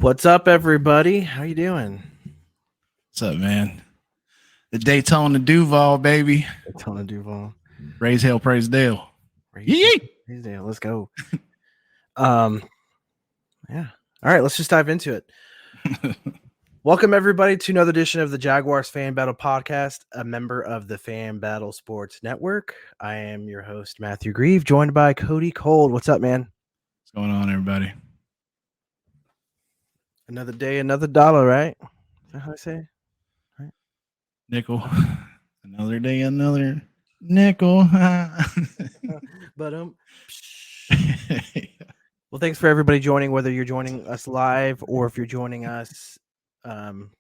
What's up, everybody? How you doing? What's up, man? The Daytona Duval, baby. Daytona Duval. Raise hell, praise Dale. Praise Dale. Let's go. Yeah. All right, let's just dive into it. Welcome, everybody, to another edition of the Jaguars Fan Battle Podcast, a member of the Fan Battle Sports Network. I am your host, Matthew Grieve, joined by Cody Cold. What's up, man? What's going on, everybody? Another day, another dollar, right? Is that how I say? Right. Nickel. Another day, another nickel. But well, thanks for everybody joining, whether you're joining us live or if you're joining us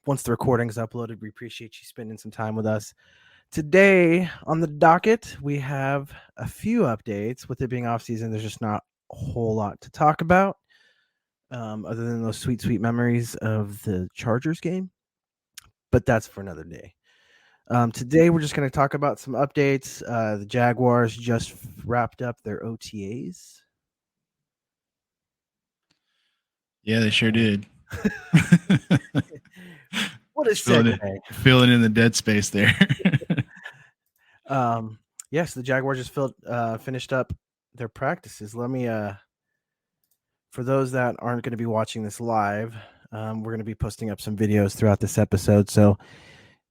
once the recording is uploaded. We appreciate you spending some time with us. Today on the docket, we have a few updates. With it being off season, there's just not a whole lot to talk about other than those sweet, sweet memories of the Chargers game. But that's for another day. Today, we're just going to talk about some updates. The Jaguars just wrapped up their OTAs. Yeah, they sure did. What a segue. Filling in the dead space there. Yes, the Jaguars just finished up their practices. Let me, for those that aren't going to be watching this live, we're going to be posting up some videos throughout this episode. So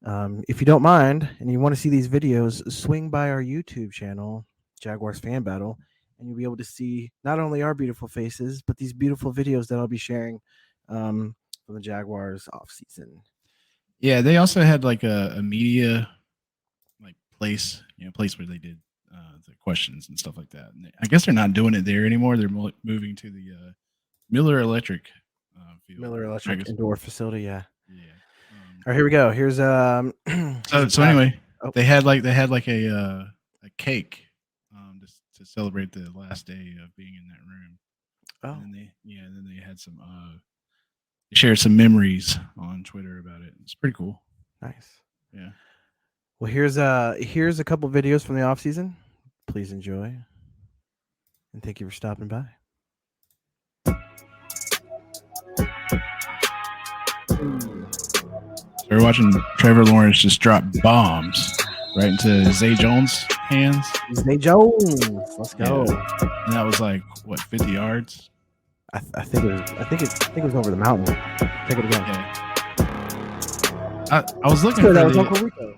if you don't mind and you want to see these videos, swing by our YouTube channel, Jaguars Fan Battle, and you'll be able to see not only our beautiful faces, but these beautiful videos that I'll be sharing from the Jaguars off season. Yeah, they also had like a media place where they did the questions and stuff like that. And I guess they're not doing it there anymore. They're moving to the Miller Electric field. Miller Electric indoor facility. Yeah. Yeah. All right, here we go. Here's So anyway, they had like a cake to celebrate the last day of being in that room. Oh. And then they had some they shared some memories on Twitter about it. It's pretty cool. Nice. Yeah. Well, here's a couple videos from the off season. Please enjoy, and thank you for stopping by. So we're watching Trevor Lawrence just drop bombs right into Zay Jones' hands. Zay Jones, let's go. Yeah. And that was like what, 50 yards? I think it was over the mountain. Take it again. Yeah. I was looking for that was Uncle Rico.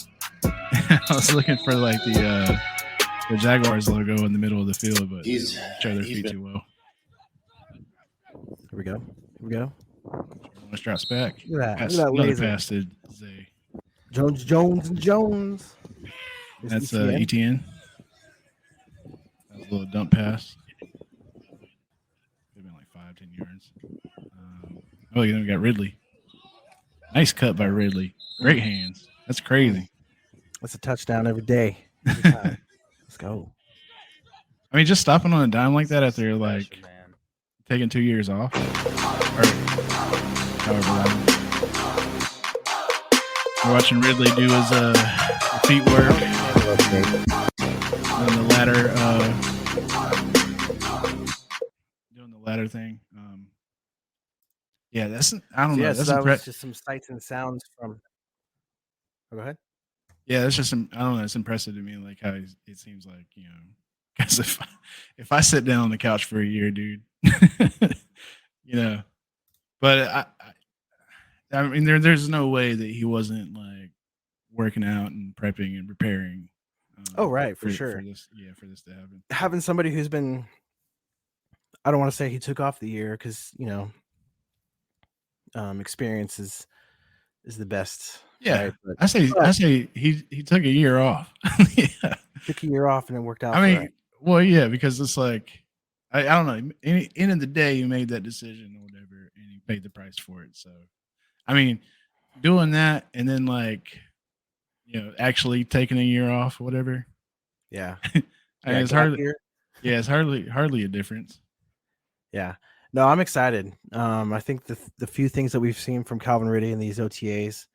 I was looking for like the Jaguars logo in the middle of the field, but show their feet too well. Here we go. Let's drops back. Look at that Another laser. pass to Zay. Jones. That's ETN. That was a little dump pass. Could have been like 5-10 yards. Then we got Ridley. Nice cut by Ridley. Great hands. That's crazy. That's a touchdown every day. Every time. Let's go. I mean, just stopping on a dime like that after like taking 2 years off, or however long. We're watching Ridley do his feet work on the ladder, doing the ladder thing. Yeah, that's I don't know. Yeah, that's that was just some sights and sounds from. Oh, go ahead. Yeah, that's just I don't know. It's impressive to me, like how it seems like because if I sit down on the couch for a year, dude, but I mean, there's no way that he wasn't like working out and prepping and preparing. For sure. For this to happen. Having somebody who's been, I don't want to say he took off the year because experience is the best. Yeah, right? I say he took a year off. Yeah. Took a year off and it worked out. I mean, well, yeah, because it's like I don't know. End of the day, you made that decision or whatever, and you paid the price for it. So, I mean, doing that and then like, actually taking a year off, or whatever. Yeah, I mean, it's hardly. Yeah, it's hardly a difference. Yeah. No, I'm excited. I think the few things that we've seen from Calvin Ridley in these OTAs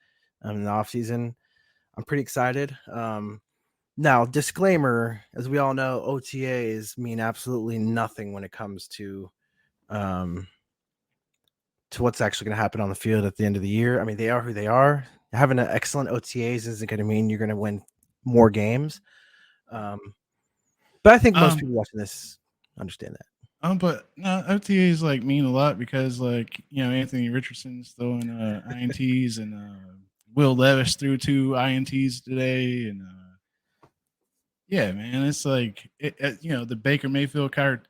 in the offseason, I'm pretty excited. Now, disclaimer, as we all know, OTAs mean absolutely nothing when it comes to to what's actually going to happen on the field at the end of the year. I mean, they are who they are. Having an excellent OTAs isn't going to mean you're going to win more games. But I think most people watching this understand that. But no, OTAs like mean a lot because like, you know, Anthony Richardson's throwing INTs and Will Levis threw 2 INTs today, and yeah, man, it's like you know, the Baker Mayfield Kyle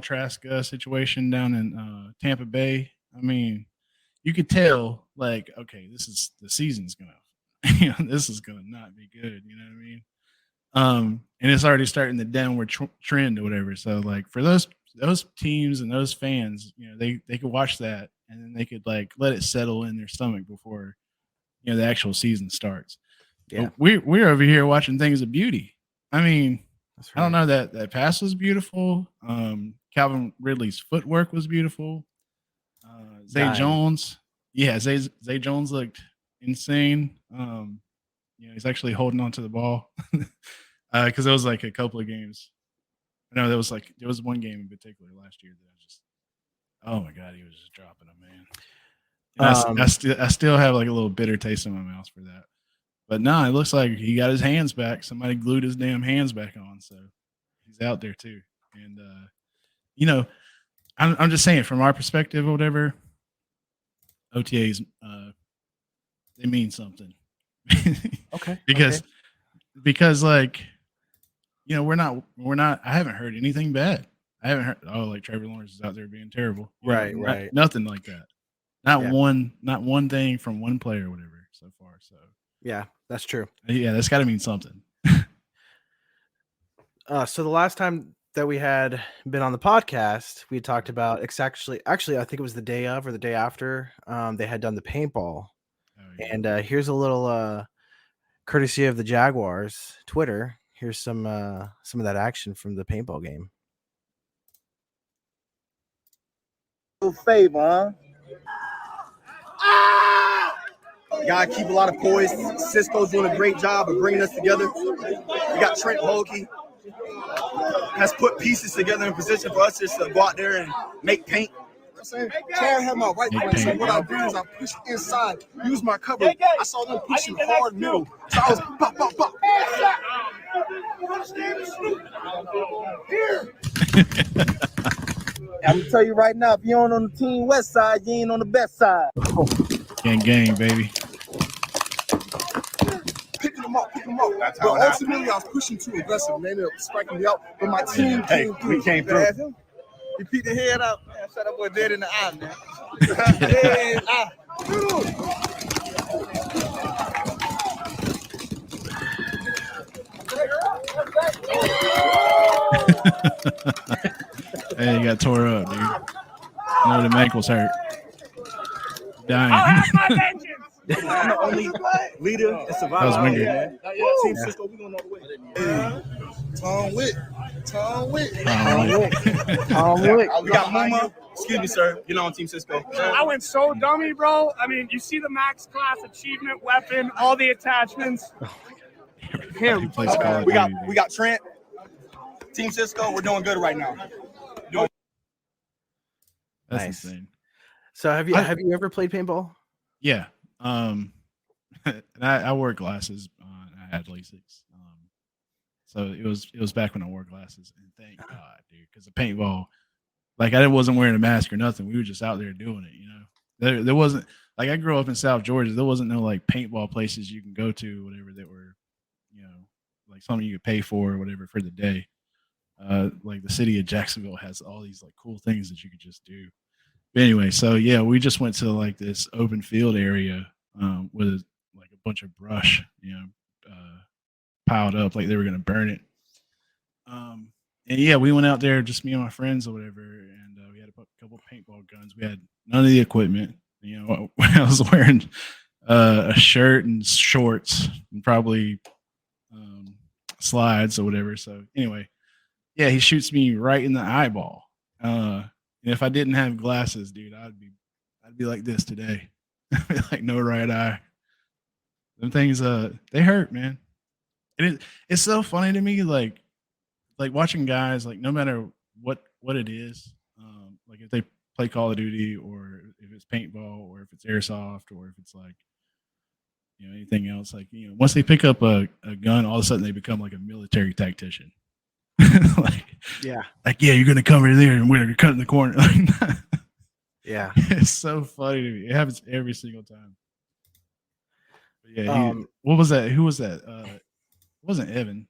Trask situation down in Tampa Bay. I mean, you could tell like, okay, the season's gonna, you know, this is gonna not be good. You know what I mean? And it's already starting the downward trend or whatever. So like for those teams and those fans, you know, they could watch that and then they could like let it settle in their stomach before, you know, the actual season starts. Yeah, but we're over here watching things of beauty. I mean, that's right. I don't know, that pass was beautiful. Calvin Ridley's footwork was beautiful. Zay Jones, Zay Jones looked insane. You know, he's actually holding on to the ball because there was like a couple of games. No, there was one game in particular last year that I just, oh my God, he was just dropping them, man. I still have like a little bitter taste in my mouth for that. But no, it looks like he got his hands back. Somebody glued his damn hands back on, so he's out there too. And you know, I'm just saying from our perspective or whatever, OTAs they mean something. Okay. Because like, you know, we're not I haven't heard anything bad. I haven't heard like Trevor Lawrence is out there being terrible. Right. Nothing like that. Not one thing from one player or whatever so far. So yeah, that's true. Yeah, that's got to mean something. So the last time that we had been on the podcast, we talked about actually I think it was the day of or the day after they had done the paintball. Oh, yeah. And here's a little courtesy of the Jaguars Twitter. Here's some of that action from the paintball game. Favor, huh? Gotta keep a lot of poise. Cisco's doing a great job of bringing us together. We got Trent Bogey has put pieces together in position for us just to go out there and make paint. Chad had my right foot, so what I do is I push inside, use my cover. I saw them pushing hard middle, so I was pop. I'm gonna tell you right now, if you ain't on the team west side, you ain't on the best side. Gang, baby. Picking them up. But ultimately, I was pushing too aggressive. They ended up striking me out, but my team came through. We came through. He peeked the head out. Man, shut up, boy, dead in the eye, man. Dead in the eye. Hey, you got tore up, dude. I know the ankles hurt. Dying. I'm the only leader and survivor. That was Winger. Team Cisco, we going all the way. Hey, Tom Wick. We got Muma. Excuse me, sir. You're not on Team Cisco. I went so dummy, bro. I mean, you see the max class achievement weapon, all the attachments. Him. We got Trent. Team Cisco, we're doing good right now. That's nice. Insane. So have you ever played paintball? Yeah. And I wore glasses. I had LASIK. So it was back when I wore glasses, and thank God, dude, because the paintball, like I wasn't wearing a mask or nothing. We were just out there doing it, you know. There wasn't, like, I grew up in South Georgia. There wasn't no like paintball places you can go to, whatever, that were, you know, like something you could pay for or whatever for the day. Like the city of Jacksonville has all these like cool things that you could just do. But anyway, so yeah, we just went to like this open field area with like a bunch of brush, you know, piled up like they were gonna burn it. And yeah, we went out there, just me and my friends or whatever, and we had a couple of paintball guns. We had none of the equipment. You know, I was wearing a shirt and shorts and probably slides or whatever. So anyway, yeah, he shoots me right in the eyeball. And if I didn't have glasses, dude, I'd be like this today. Like no right eye. Them things, they hurt, man. And it's so funny to me, like watching guys, like no matter what it is, like if they play Call of Duty or if it's paintball or if it's airsoft or if it's like, anything else. Like, once they pick up a gun, all of a sudden they become like a military tactician. Yeah, you're gonna come over there and we're gonna cut in the corner. yeah. It's so funny to me. It happens every single time. But yeah, what was that? Who was that? It wasn't Evan.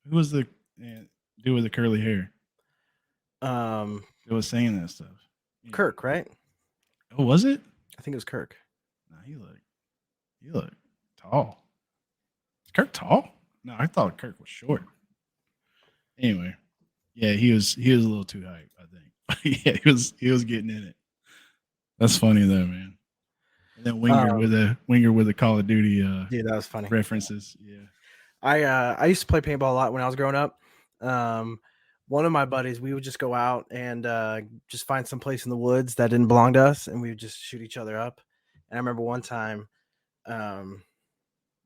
Who was the dude with the curly hair? It was saying that stuff. Kirk, right? Oh, was it? I think it was Kirk. No, he looked tall. Is Kirk tall? No, I thought Kirk was short. Anyway, yeah, he was a little too hype, I think. Yeah, he was getting in it. That's funny though, man. And then Winger with the Call of Duty yeah, that was funny references. Yeah. I used to play paintball a lot when I was growing up. One of my buddies, we would just go out and just find some place in the woods that didn't belong to us, and we would just shoot each other up. And I remember one time,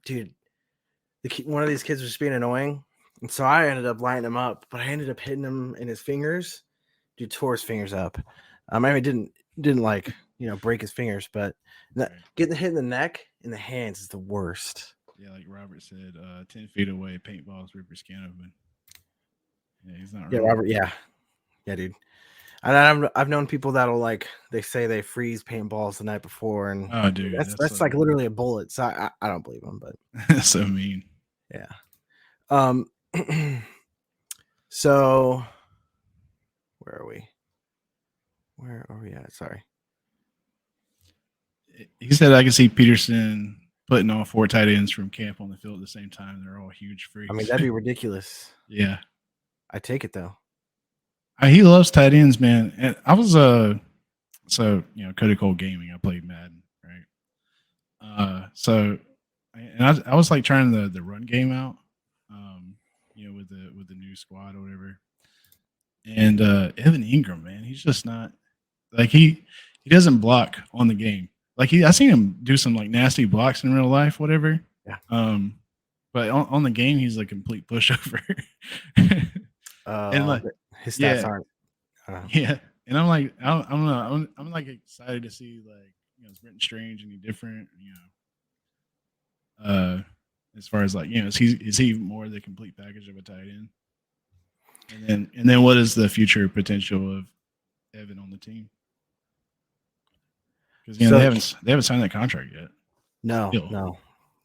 dude, one of these kids was just being annoying, and so I ended up lighting him up, but I ended up hitting him in his fingers. Dude tore his fingers up. I mean, didn't like break his fingers, but getting hit in the neck and the hands is the worst. Yeah, like Robert said, 10 feet away, paintballs rip your skin open. Yeah, he's not. Yeah, wrong. Robert. Yeah, dude. And I've known people that'll they say they freeze paintballs the night before, and oh, dude, that's like literally a bullet. So I don't believe them, but that's so mean. Yeah. So where are we? Where are we at? Sorry. He said I can see Peterson putting all 4 tight ends from camp on the field at the same time. They're all huge freaks. I mean, that'd be ridiculous. Yeah. I take it though. He loves tight ends, man. And I was Cody Cole Gaming. I played Madden, right? I was like trying the run game out, with the new squad or whatever. And Evan Ingram, man, he's just not like he doesn't block on the game. Like I seen him do some like nasty blocks in real life, whatever. Yeah. But on the game, he's a complete pushover. And like his stats aren't. Yeah, and I'm like, I'm like excited to see is Brenton Strange any different? As far as is he more the complete package of a tight end? And then what is the future potential of Evan on the team? Because they haven't signed that contract yet. No,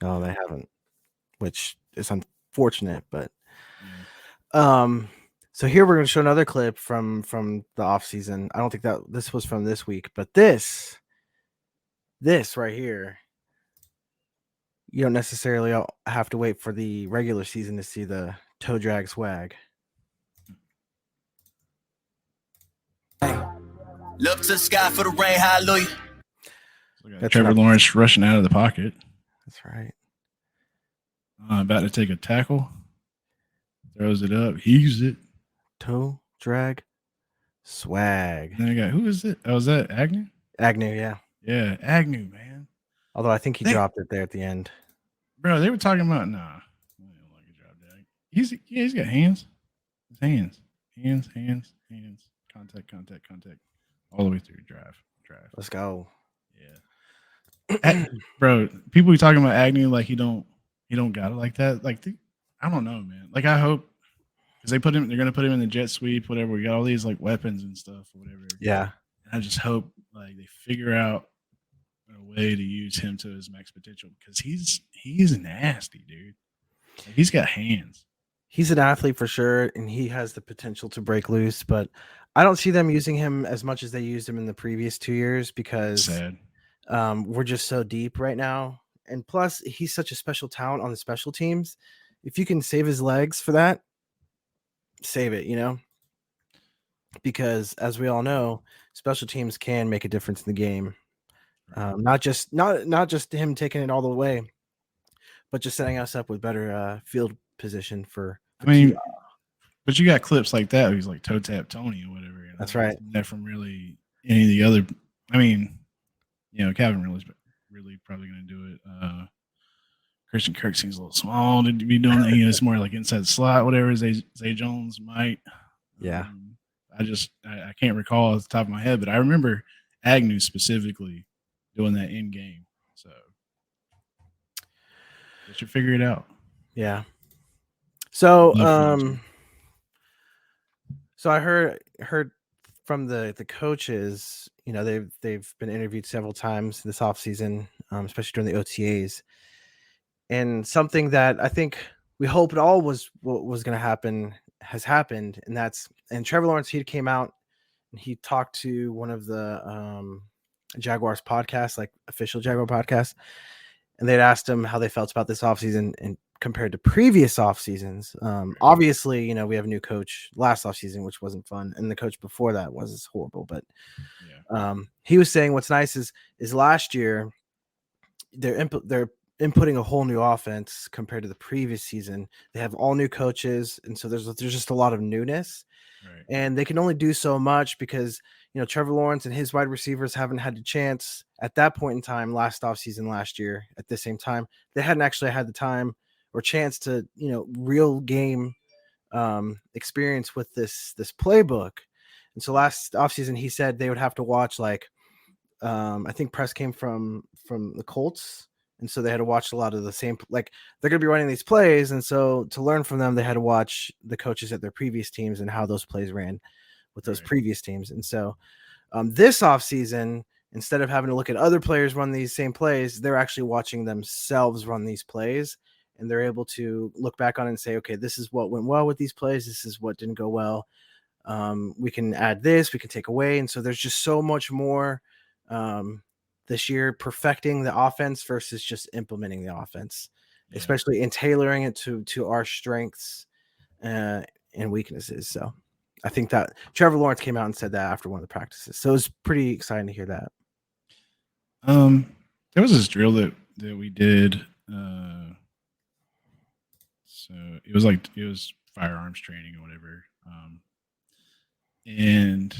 they haven't, which is unfortunate. But so here we're going to show another clip from the off season. I don't think that this was from this week, but this right here, you don't necessarily have to wait for the regular season to see the toe drag swag. Look to the sky for the rain, hallelujah. That's Trevor Lawrence rushing out of the pocket. That's right. About to take a tackle. Throws it up. Heaves it. Toe drag swag. And then I got, who is it? Oh, is that Agnew? Agnew, yeah. Yeah, Agnew, man. Although I think he dropped it there at the end. Bro, they were talking about, nah. I don't like a drop tag. He's got hands. His hands. Hands. Contact. All the way through drive. Let's go. Yeah. Bro, people be talking about Agnew like he don't got it like that. Like, I don't know, man. Like, I hope because they're gonna put him in the jet sweep, whatever. We got all these like weapons and stuff, whatever. Yeah. And I just hope they figure out a way to use him to his max potential because he's nasty, dude. Like, he's got hands. He's an athlete for sure, and he has the potential to break loose, but I don't see them using him as much as they used him in the previous 2 years because we're just so deep right now. And plus, he's such a special talent on the special teams. If you can save his legs for that, save it, because as we all know, special teams can make a difference in the game. Not just him taking it all the way, but just setting us up with better field position for I mean, but you got clips like that. He's like toe tap Tony or whatever. That's right. That from really any of the other. I mean, Calvin really probably going to do it. Christian Kirk seems a little small to be doing that. It's more like inside the slot, whatever. Zay Jones might. Yeah. I can't recall off the top of my head, but I remember Agnew specifically doing that in game. So they should figure it out. Yeah. So so I heard from the coaches, you know, they've been interviewed several times this offseason, especially during the OTAs. And something that I think we hoped all was what was going to happen has happened, and Trevor Lawrence, he came out and he talked to one of the Jaguars podcasts, like official Jaguar podcast, and they'd asked him how they felt about this offseason and compared to previous off seasons. Obviously, you know, we have a new coach last offseason, which wasn't fun, and the coach before that was horrible. But he was saying what's nice is last year they're inputting a whole new offense compared to the previous season. They have all new coaches, and so there's just a lot of newness. Right. And they can only do so much because, you know, Trevor Lawrence and his wide receivers haven't had the chance at that point in time last year at the same time. They hadn't actually had the time or chance to, you know, real game experience with this playbook. And so last offseason, he said they would have to watch, like, I think press came from the Colts. And so they had to watch a lot of the same, like, they're going to be running these plays. And so to learn from them, they had to watch the coaches at their previous teams and how those plays ran with those previous teams. And so this offseason, instead of having to look at other players run these same plays, they're actually watching themselves run these plays. And they're able to look back on it and say, okay, this is what went well with these plays. This is what didn't go well. We can add this, we can take away. And so there's just so much more this year perfecting the offense versus just implementing the offense, especially in tailoring it to our strengths and weaknesses. So I think that Trevor Lawrence came out and said that after one of the practices. So it was pretty exciting to hear that. There was this drill that we did. So it was firearms training or whatever. And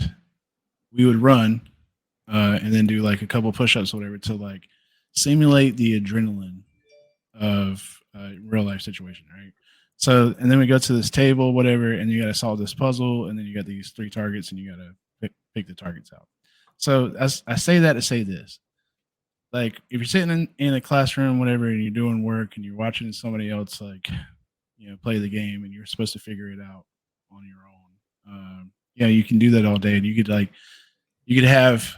we would run and then do like a couple push-ups or whatever to like simulate the adrenaline of a real life situation, right? So, and then we go to this table, whatever, and you got to solve this puzzle, and then you got these 3 targets, and you got to pick the targets out. So I say that to say this. Like, if you're sitting in a classroom, whatever, and you're doing work, and you're watching somebody else, like, you know, play the game, and you're supposed to figure it out on your own. You can do that all day, and you could have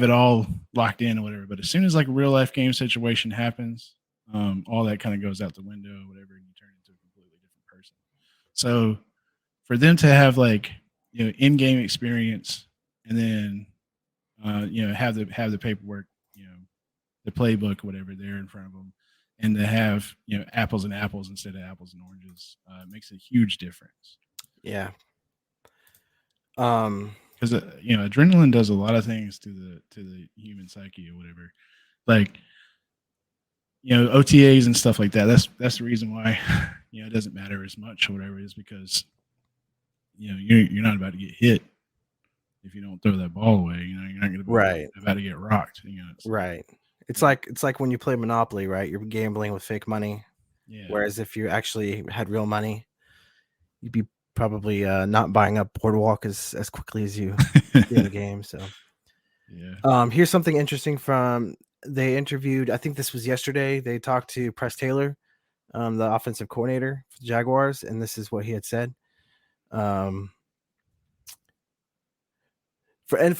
it all locked in or whatever. But as soon as like a real life game situation happens, all that kind of goes out the window, whatever, and you turn into a completely different person. So for them to have like, you know, in-game experience and then, you know, have the paperwork, you know, the playbook, whatever, there in front of them, and to have, you know, apples and apples instead of apples and oranges, makes a huge difference. Yeah. Because you know, adrenaline does a lot of things to the human psyche or whatever. Like, you know, OTAs and stuff like that. That's the reason why, you know, it doesn't matter as much or whatever, is because, you know, you're not about to get hit if you don't throw that ball away. You know, you're not going to be about to get rocked. You know, right. It's like when you play Monopoly, right? You're gambling with fake money. Yeah. Whereas if you actually had real money, you'd be probably not buying up Boardwalk as quickly as you do in the game. So yeah. Here's something interesting they interviewed, I think this was yesterday, they talked to Press Taylor, the offensive coordinator for the Jaguars, and this is what he had said. For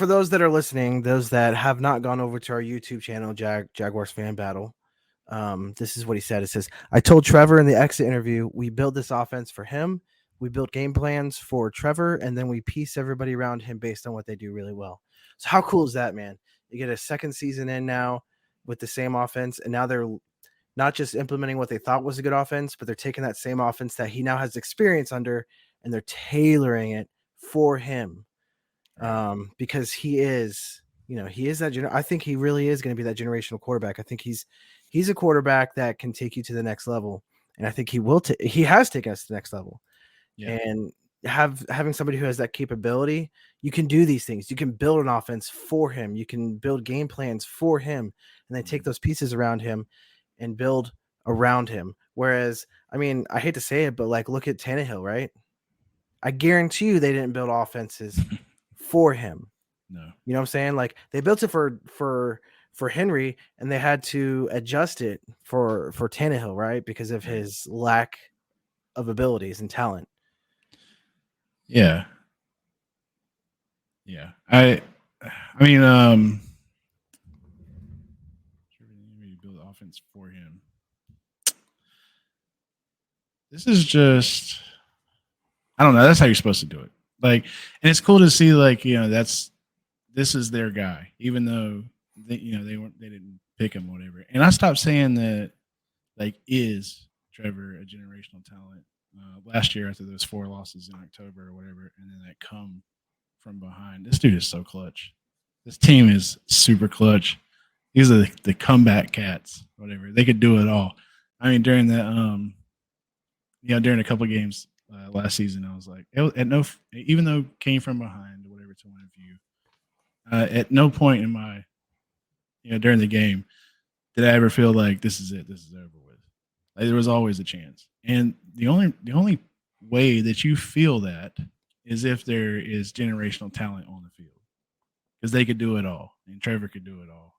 those that are listening, those that have not gone over to our YouTube channel, Jaguars Fan Battle, this is what he said. It says, I told Trevor in the exit interview, we build this offense for him. We built game plans for Trevor, and then we piece everybody around him based on what they do really well. So how cool is that, man? You get a second season in now with the same offense, and now they're not just implementing what they thought was a good offense, but they're taking that same offense that he now has experience under, and they're tailoring it for him. Because he is, you know, he is that. I think he really is going to be that generational quarterback. I think he's a quarterback that can take you to the next level, and I think he will. He has taken us to the next level. Yeah. And having somebody who has that capability, you can do these things. You can build an offense for him. You can build game plans for him, and then take those pieces around him and build around him. Whereas, I mean, I hate to say it, but like, look at Tannehill, right? I guarantee you they didn't build offenses for him. No. You know what I'm saying? Like they built it for Henry, and they had to adjust it for Tannehill, right? Because of his lack of abilities and talent. Yeah. Yeah. I mean, maybe build offense for him. This is just, I don't know. That's how you're supposed to do it. Like, and it's cool to see, like, this is their guy, even though they didn't pick him, whatever. And I stopped saying that, like, is Trevor a generational talent? Last year after those 4 losses in October or whatever, and then that come from behind. This dude is so clutch. This team is super clutch. These are the comeback cats, whatever. They could do it all. I mean, during that, during a couple of games last season, I was like, even though it came from behind or whatever to win a few, at no point in my, during the game, did I ever feel like this is it, this is over with. Like, there was always a chance. And the only way that you feel that is if there is generational talent on the field, because they could do it all, and Trevor could do it all.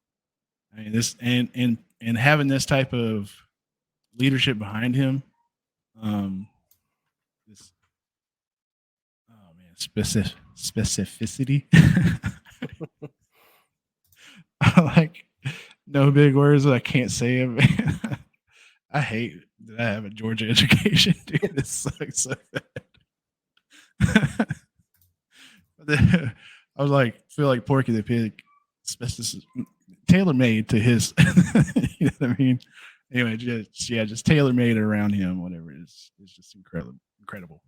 I mean, this and having this type of leadership behind him, this specificity. I like no big words that I can't say them. I hate that I have a Georgia education, dude. This sucks so bad. I was like, feel like Porky the Pig, tailor made to his. You know what I mean? Anyway, just tailor made around him. Whatever it is, it's just incredible.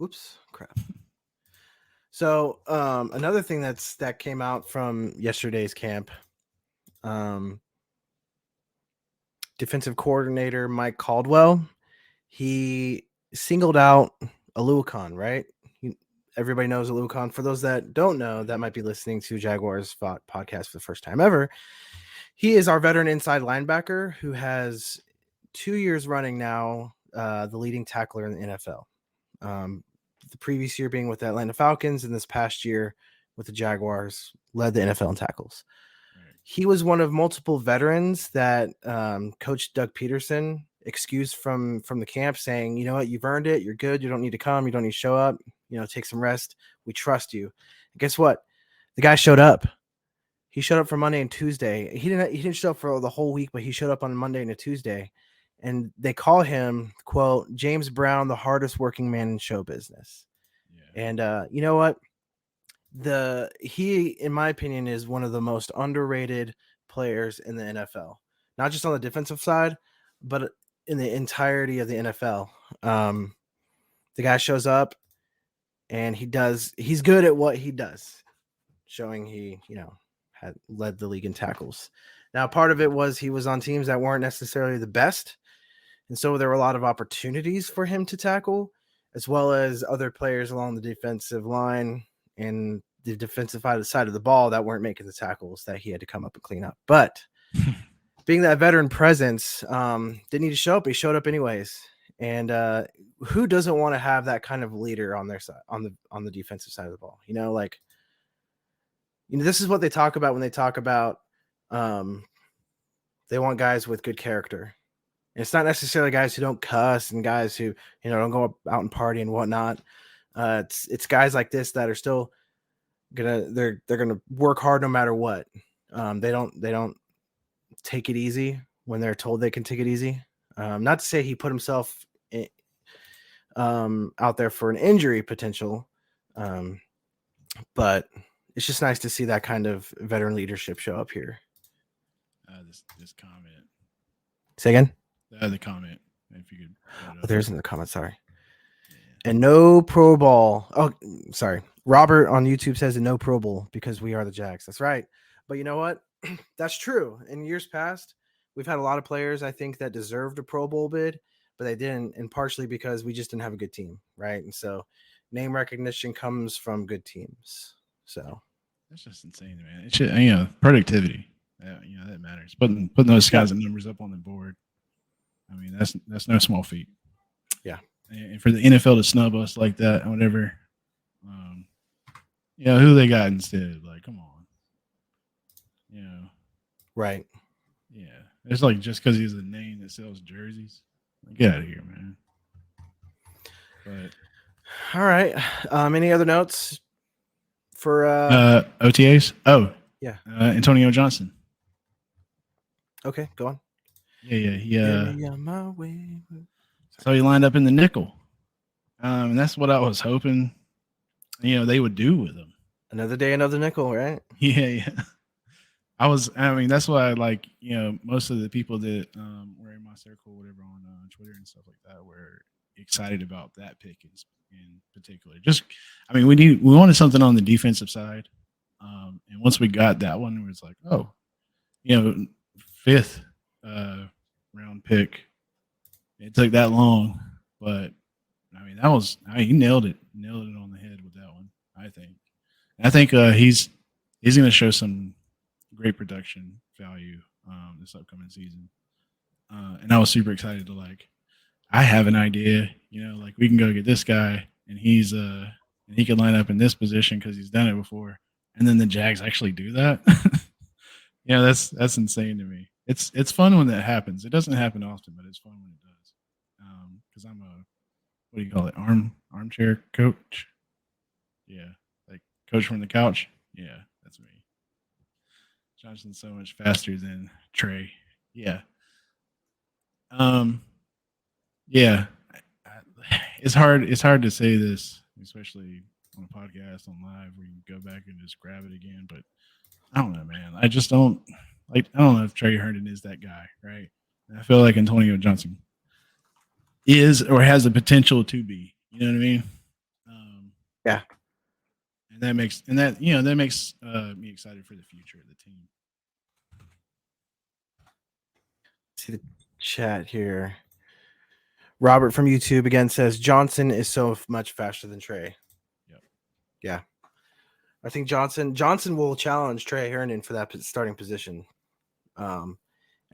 Oops, crap. So another thing that came out from yesterday's camp, defensive coordinator Mike Caldwell, he singled out Aluakon, right? Everybody knows Aluakon. For those that don't know, that might be listening to Jaguars podcast for the first time ever. He is our veteran inside linebacker who has 2 years running now, the leading tackler in the NFL. The previous year being with the Atlanta Falcons, and this past year with the Jaguars, led the NFL in tackles. Right. He was one of multiple veterans that Coach Doug Peterson excused from the camp, saying, you know what, you've earned it. You're good. You don't need to come. You don't need to show up. Take some rest. We trust you. And guess what? The guy showed up. He showed up for Monday and Tuesday. He didn't show up for the whole week, but he showed up on Monday and a Tuesday. And they call him, quote, James Brown, the hardest working man in show business. Yeah. And you know what? He, in my opinion, is one of the most underrated players in the NFL. Not just on the defensive side, but in the entirety of the NFL. The guy shows up and he's good at what he does, showing he, had led the league in tackles. Now, part of it was he was on teams that weren't necessarily the best. And so there were a lot of opportunities for him to tackle, as well as other players along the defensive line and the defensive side of the ball that weren't making the tackles that he had to come up and clean up. But being that veteran presence, didn't need to show up. He showed up anyways. And who doesn't want to have that kind of leader on their side, on the defensive side of the ball? This is what they talk about when they talk about they want guys with good character. And it's not necessarily guys who don't cuss and guys who don't go out and party and whatnot. It's guys like this that are still they're gonna work hard no matter what. They don't take it easy when they're told they can take it easy. Not to say he put himself out there for an injury potential, but it's just nice to see that kind of veteran leadership show up here. This comment. Say again? The comment. If you could. There's in the comment. Sorry. Yeah. And no Pro Bowl. Oh, sorry. Robert on YouTube says no Pro Bowl because we are the Jags. That's right. But you know what? That's true. In years past, we've had a lot of players, I think, that deserved a Pro Bowl bid, but they didn't, and partially because we just didn't have a good team, right? And so name recognition comes from good teams. So that's just insane, man. It's just, productivity. That matters. Putting those guys and numbers up on the board. I mean, that's no small feat. Yeah. And for the NFL to snub us like that, whatever, who they got instead. Like, come on. Right. Yeah. It's like just because he's a name that sells jerseys. Like, get out of here, man. But all right. Any other notes for OTAs? Oh, yeah. Antonio Johnson. Okay, go on. Yeah. He on my way. so he lined up in the nickel. And that's what I was hoping, they would do with him. Another day, another nickel, right? Yeah. That's why most of the people that were in my circle, whatever, on Twitter and stuff like that, were excited about that pick in particular. We wanted something on the defensive side. And once we got that one, it was like, oh, 5th round pick. It took that long, but he nailed it on the head with that one. I think he's going to show some great production value this upcoming season, and I was super excited to I have an idea, we can go get this guy, and he can line up in this position because he's done it before, and then the Jags actually do that. That's insane to me. It's fun when that happens. It doesn't happen often, but it's fun when it does. Because I'm a, what do you call it, armchair coach? Yeah, like coach from the couch. Yeah, that's me. Johnson's so much faster than Trey. Yeah. Yeah. It's hard to say this, especially on a podcast, on live, where you can go back and just grab it again. But I don't know, man. I just don't I don't know if Trey Herndon is that guy, right? And I feel like Antonio Johnson is or has the potential to be. You know what I mean? Yeah. And that makes me excited for the future of the team. See the chat here. Robert from YouTube again says Johnson is so much faster than Trey. Yep. Yeah. I think Johnson will challenge Trey Herndon for that starting position. And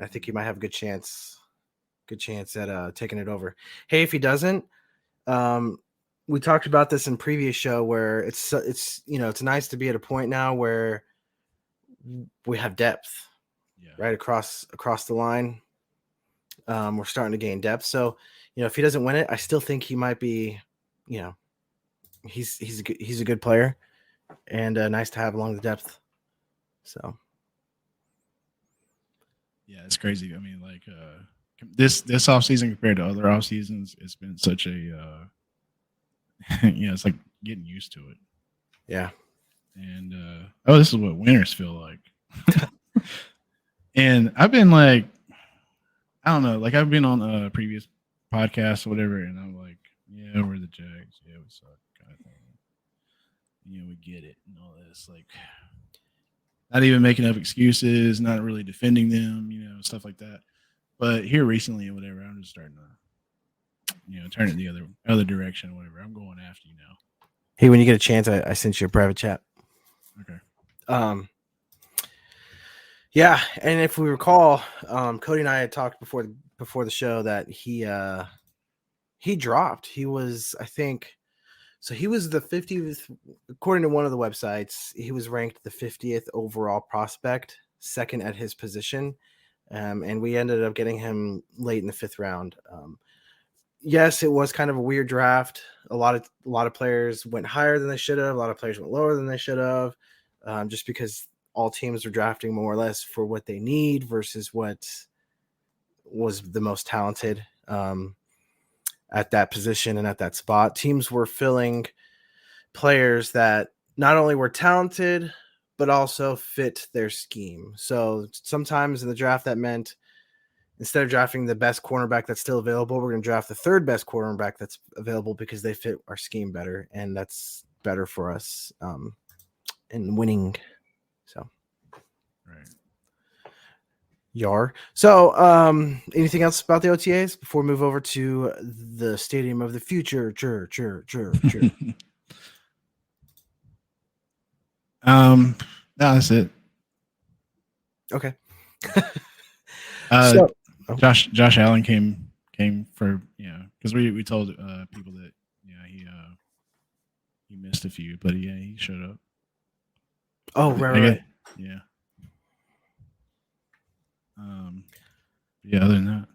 I think he might have a good chance at taking it over. Hey, if he doesn't, we talked about this in previous show where it's nice to be at a point now where we have depth, right across the line. We're starting to gain depth. So, if he doesn't win it, I still think he might be, he's a good player and nice to have along the depth. So. Yeah, it's crazy. I mean, this offseason compared to other off seasons, it's been such a, it's like getting used to it. Yeah. And, this is what winners feel like. And I've been I don't know, I've been on a previous podcast or whatever, and I'm like, yeah, we're the Jags. Yeah, we suck, kind of thing. We get it and all this. Not even making up excuses, not really defending them, stuff like that. But here recently or whatever, I'm just starting to, turn it the other direction or whatever. I'm going after you now. Hey, when you get a chance, I sent you a private chat. Okay. Yeah, and if we recall, Cody and I had talked before the show that he dropped. He was, I think, so he was the 50th, according to one of the websites, he was ranked the 50th overall prospect, second at his position, and we ended up getting him late in the 5th round. Yes, it was kind of a weird draft. A lot of players went higher than they should have. A lot of players went lower than they should have, just because all teams are drafting more or less for what they need versus what was the most talented at that position and at that spot. Teams were filling players that not only were talented, but also fit their scheme. So sometimes in the draft, that meant instead of drafting the best cornerback that's still available, we're going to draft the 3rd best cornerback that's available because they fit our scheme better. And that's better for us in winning. So, right. Yar. So, anything else about the OTAs before we move over to the Stadium of the Future? No, that's it. Okay. Josh Allen came for because we told people that he missed a few, but he showed up. Oh, right. Yeah. Yeah. Other than that,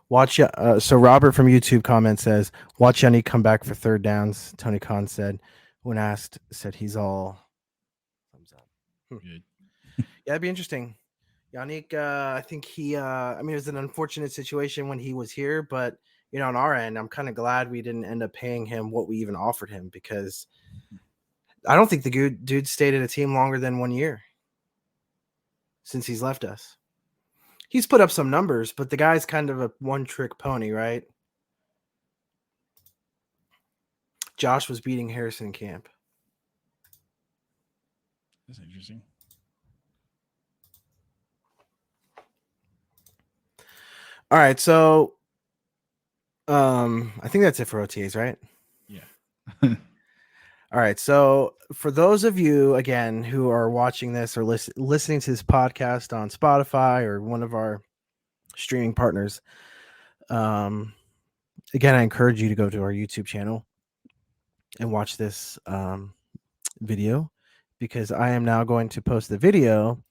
Watch. So Robert from YouTube comment says, "Watch Yannick come back for third downs." Tony Khan said, when asked, said he's all thumbs up. good. Yeah, it'd be interesting. Yannick, I think he. I mean, it was an unfortunate situation when he was here, but on our end, I'm kind of glad we didn't end up paying him what we even offered him, because I don't think the dude stayed at a team longer than 1 year since he's left us. He's put up some numbers, but the guy's kind of a one-trick pony, right? Josh was beating Harrison in camp. That's interesting. All right, so I think that's it for OTAs, right? Yeah. All right, so for those of you, again, who are watching this or listening to this podcast on Spotify or one of our streaming partners, again, I encourage you to go to our YouTube channel and watch this video, because I am now going to post the video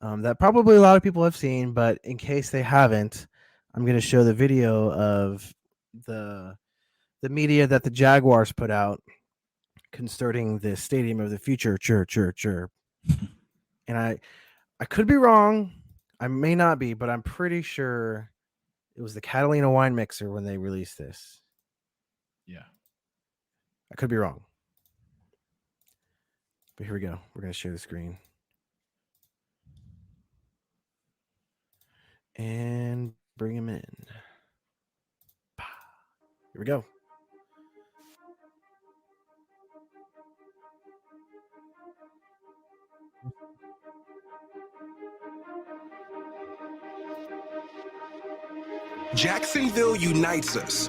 that probably a lot of people have seen, but in case they haven't, I'm going to show the video of the media that the Jaguars put out concerning the stadium of the future. And I could be wrong. I may not be, but I'm pretty sure it was the Catalina wine mixer when they released this. Yeah. I could be wrong. But here we go. We're going to share the screen. And bring him in. Here we go. Jacksonville unites us.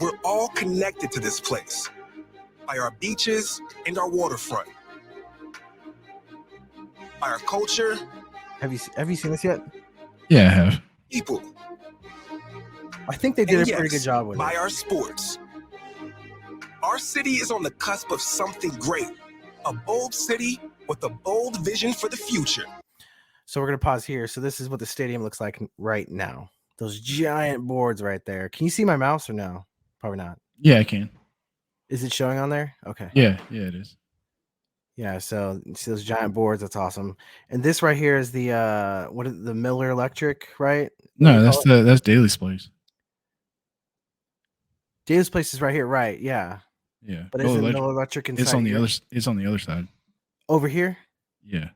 We're all connected to this place by our beaches and our waterfront, by our culture. Have you seen this yet? Yeah, I have. People. I think they did And a pretty yes, good job with by it. our sports. Our city is on the cusp of something great. A bold city with a bold vision for the future. So we're going to pause here. So this is what the stadium looks like right now. Those giant boards right there. Can you see my mouse or no? Probably not. Yeah, I can. Is it showing on there? Okay. Yeah, it is. Yeah, so you see those giant boards. That's awesome. And this right here is the what is the Miller Electric, right? No, that's Daly's place. Dave's place is right here, right? Yeah. Yeah. But is it Miller Electric inside? It's on the here? other. It's on the other side. Over here? Yeah.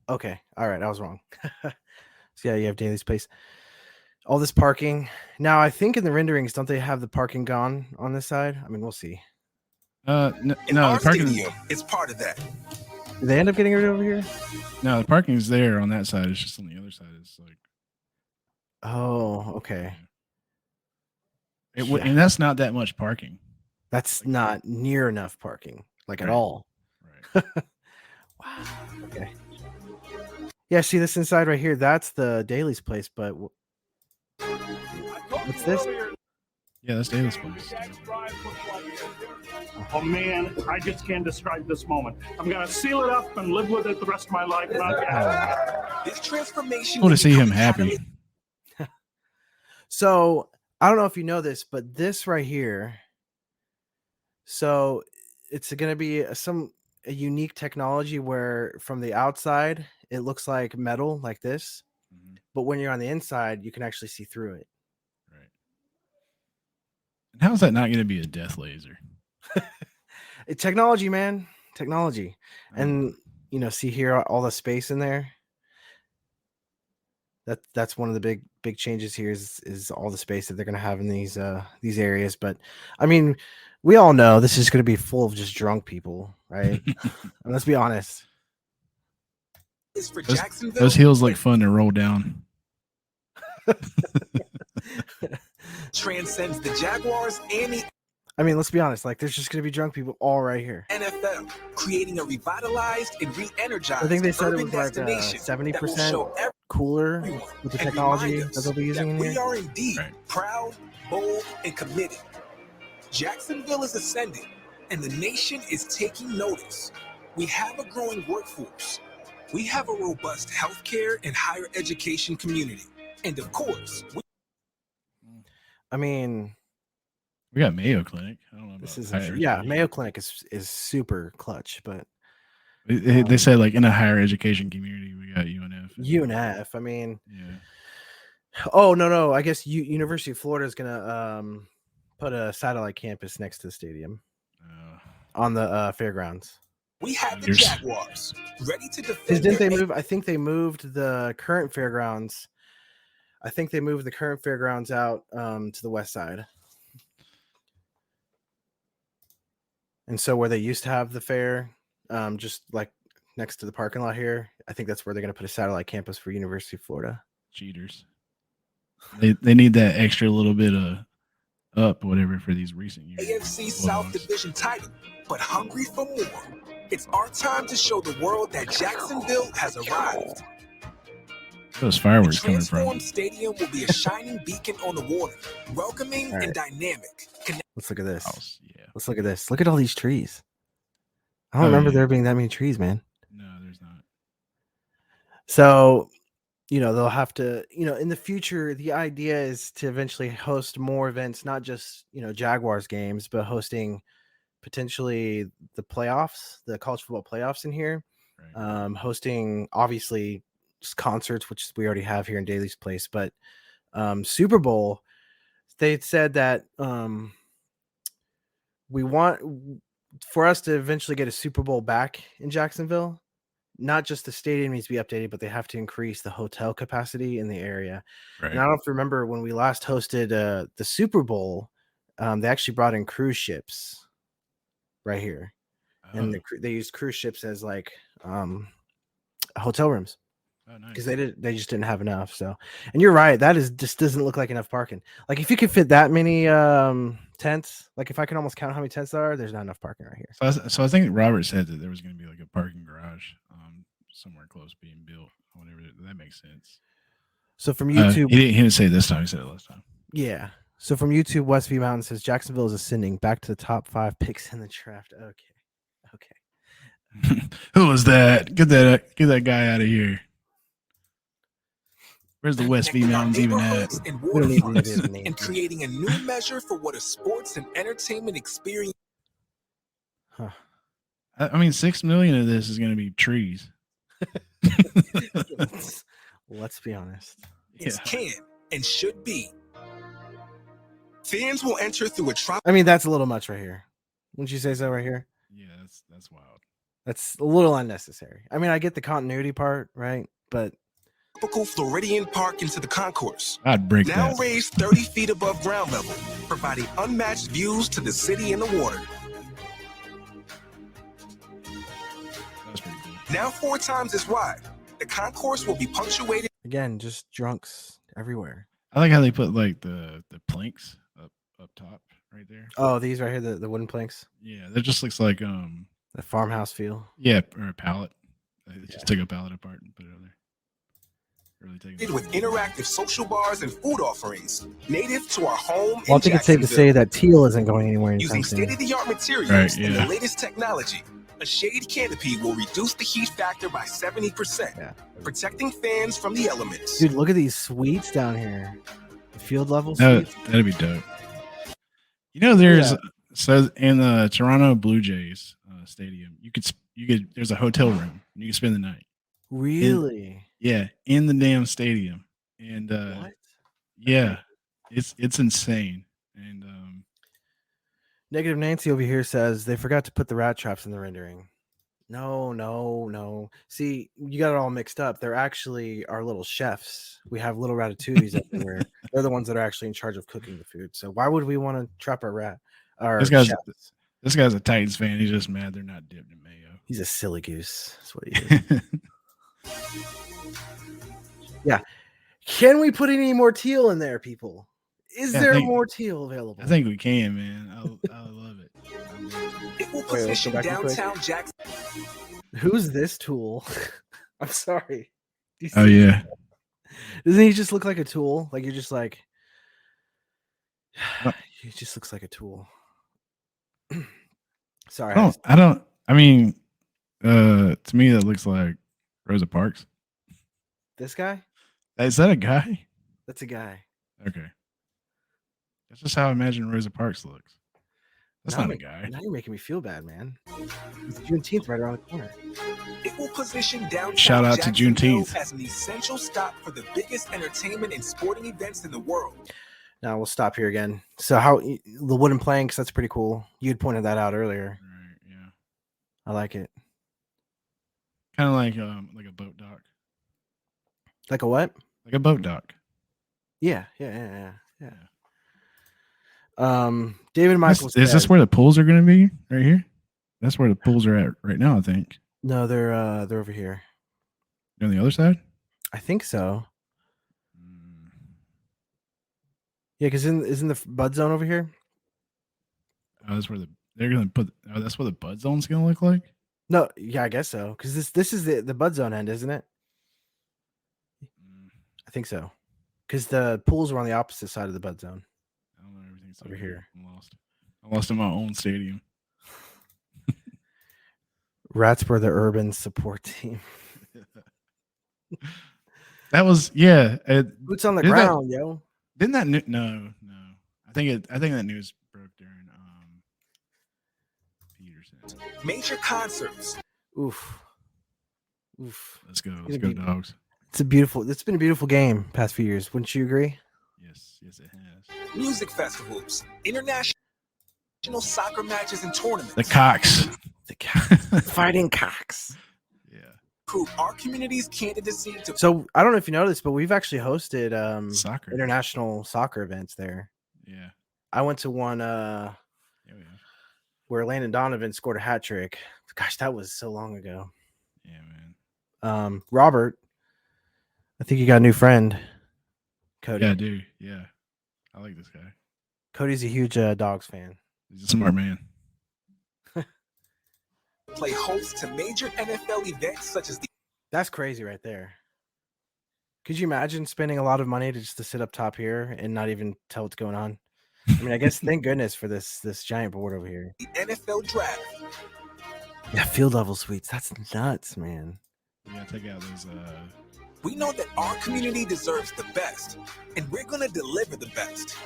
Okay. All right. I was wrong. So yeah, you have Daly's place. All this parking. Now, I think in the renderings, don't they have the parking gone on this side? I mean, we'll see. No, Our the parking stadium is part of that. Did they end up getting rid of it over here? No, the parking is there on that side. It's just on the other side. It's like. Oh, okay. And that's not that much parking. That's not near enough parking, like at Right. all. Right. Wow. Okay. Yeah, see this inside right here. That's the Daly's place, but what's this? Yeah, that's Daly's place. Oh man, I just can't describe this moment. I'm gonna seal it up and live with it the rest of my life. This transformation. I want to see him becomes happy. So I don't know if you know this, but this right here. So it's going to be a unique technology where from the outside it looks like metal, like this, but when you're on the inside, you can actually see through it. Right. And how's that not going to be a death laser? Technology, man, technology. And see here all the space in there. That's one of the big changes here is all the space that they're going to have in these areas. But I mean, we all know this is going to be full of just drunk people, right? And let's be honest. For Jacksonville. Those hills look fun to roll down. Transcends the Jaguars and the I mean, let's be honest. Like, there's just going to be drunk people all right here. NFL, creating a revitalized and re-energized. I think they said it was like destination 70% cooler with the technology that they'll be using in here. We are indeed proud, bold, and committed. Jacksonville is ascending, and the nation is taking notice. We have a growing workforce. We have a robust healthcare and higher education community. And of course, I mean, we got Mayo Clinic. I don't know this about is higher yeah, education. Mayo Clinic is super clutch, but They said like in a higher education community, we got UNF. UNF. I mean, Yeah. oh no, I guess University of Florida is gonna put a satellite campus next to the stadium on the fairgrounds. we have the Jaguars ready to defend. Because didn't they move? I think they moved the current fairgrounds. I think they moved the current fairgrounds out to the west side. And so where they used to have the fair, just like next to the parking lot here, I think that's where they're going to put a satellite campus for University of Florida. Cheaters. They need that extra little bit of up whatever for these recent years. AFC South Division title, but hungry for more. It's our time to show the world that Jacksonville has arrived. Those fireworks The coming from. transformed stadium will be a shining beacon on the water, welcoming and dynamic. Let's look at this. House. Yeah. Let's look at this. Look at all these trees. I don't remember there being that many trees, man. No, there's not. So, they'll have to, in the future, the idea is to eventually host more events, not just, Jaguars games, but hosting potentially the playoffs, the college football playoffs in here. Right. Hosting, obviously, just concerts, which we already have here in Daly's Place, but Super Bowl, they said that we want for us to eventually get a Super Bowl back in Jacksonville. Not just the stadium needs to be updated, but they have to increase the hotel capacity in the area. Right. And I don't know if you remember when we last hosted the Super Bowl, they actually brought in cruise ships right here. Oh. And they used cruise ships as like hotel rooms. Oh, nice. Because they just didn't have enough. So, and you're right, that just doesn't look like enough parking. Like if you could fit that many tents, like if I can almost count how many tents there are, there's not enough parking right here. So I think Robert said that there was going to be like a parking garage somewhere close being built. Whatever, that makes sense. So from YouTube, he didn't say it this time. He said it last time. Yeah. So from YouTube, Westview Mountain says Jacksonville is ascending back to the top 5 picks in the draft. Okay. Who was that? Get that guy out of here. Where's the Westview Mountains even at? And creating a new measure for what a sports and entertainment experience. Huh. I mean, 6 million of this is going to be trees. Let's be honest. It can and should be. Fans will enter through a I mean, that's a little much right here. Wouldn't you say so right here? Yeah, that's wild. That's a little unnecessary. I mean, I get the continuity part, right? But tropical Floridian Park into the concourse. I'd break now that. Raised 30 feet above ground level, providing unmatched views to the city and the water. That's pretty cool. Now 4 times as wide. The concourse will be punctuated. Again, just drunks everywhere. I like how they put like the planks up top right there. Oh, these right here, the wooden planks. Yeah, that just looks like the farmhouse feel. Yeah, or a pallet. They just took a pallet apart and put it on there. Really with interactive social bars and food offerings native to our home. Well, I think it's safe to say that teal isn't going anywhere anytime soon. Using state-of-the-art materials and the latest technology, a shade canopy will reduce the heat factor by 70%, protecting fans from the elements. Dude, look at these suites down here. The field level suites. That'd be dope. There's so in the Toronto Blue Jays stadium, you could there's a hotel room. You can spend the night. Really? In the damn stadium. And what? Yeah, it's insane. And Negative Nancy over here says they forgot to put the rat traps in the rendering. No. See, you got it all mixed up. They're actually our little chefs. We have little ratatouilles everywhere. They're the ones that are actually in charge of cooking the food. So why would we want to trap our rat? This guy's a Titans fan. He's just mad they're not dipped in mayo. He's a silly goose. That's what he is. Yeah. Can we put any more teal in there, people? Is there more teal available? I think we can, man. I love it. It will position downtown Jackson. Who's this tool? I'm sorry. Oh yeah. Doesn't he just look like a tool? Like you're just like he just looks like a tool. Sorry. I mean, to me that looks like Rosa Parks. This guy? Is that a guy? That's a guy. Okay. That's just how I imagine Rosa Parks looks. That's not a guy. Now you're making me feel bad, man. It's Juneteenth right around the corner. It will position downtown Shout out to Jacksonville Juneteenth as an essential stop for the biggest entertainment and sporting events in the world. Now we'll stop here again. So how the wooden planks, that's pretty cool. You had pointed that out earlier. Right, yeah. I like it. Kind of like a boat dock. Like a what? Like a boat dock. Yeah. David Michaels. Is this where the pools are going to be? Right here? That's where the pools are at right now, I think. No, they're over here. They're on the other side? I think so. Yeah, because isn't the bud zone over here? Oh, that's where they're going to put. Oh, that's what the bud zone's going to look like? No, yeah, I guess so. Because this is the bud zone end, isn't it? I think so. Because the pools were on the opposite side of the bud zone. I don't know, everything's over here. I'm lost in my own stadium. Ratsburg, the urban support team. That was Boots on the ground, yo. Didn't that no. I think that news broke during Peterson. Major concerts. Oof. Let's go Dogs. It's been a beautiful game past few years. Wouldn't you agree? Yes, it has. Music festivals, international soccer matches and tournaments. The Cox. Fighting Cox. Yeah. Prove our community's candidacy to. So I don't know if you know this, but we've actually hosted soccer international soccer events there. Yeah. I went to one where Landon Donovan scored a hat trick. Gosh, that was so long ago. Yeah, man. Robert, I think you got a new friend. Cody. Yeah, I do. Yeah. I like this guy. Cody's a huge Dogs fan. He's a smart man. Play host to major NFL events such as the. That's crazy right there. Could you imagine spending a lot of money to sit up top here and not even tell what's going on? I mean, I guess thank goodness for this giant board over here. The NFL draft. Yeah, field level suites. That's nuts, man. Yeah, take out those. We know that our community deserves the best, and we're going to deliver the best.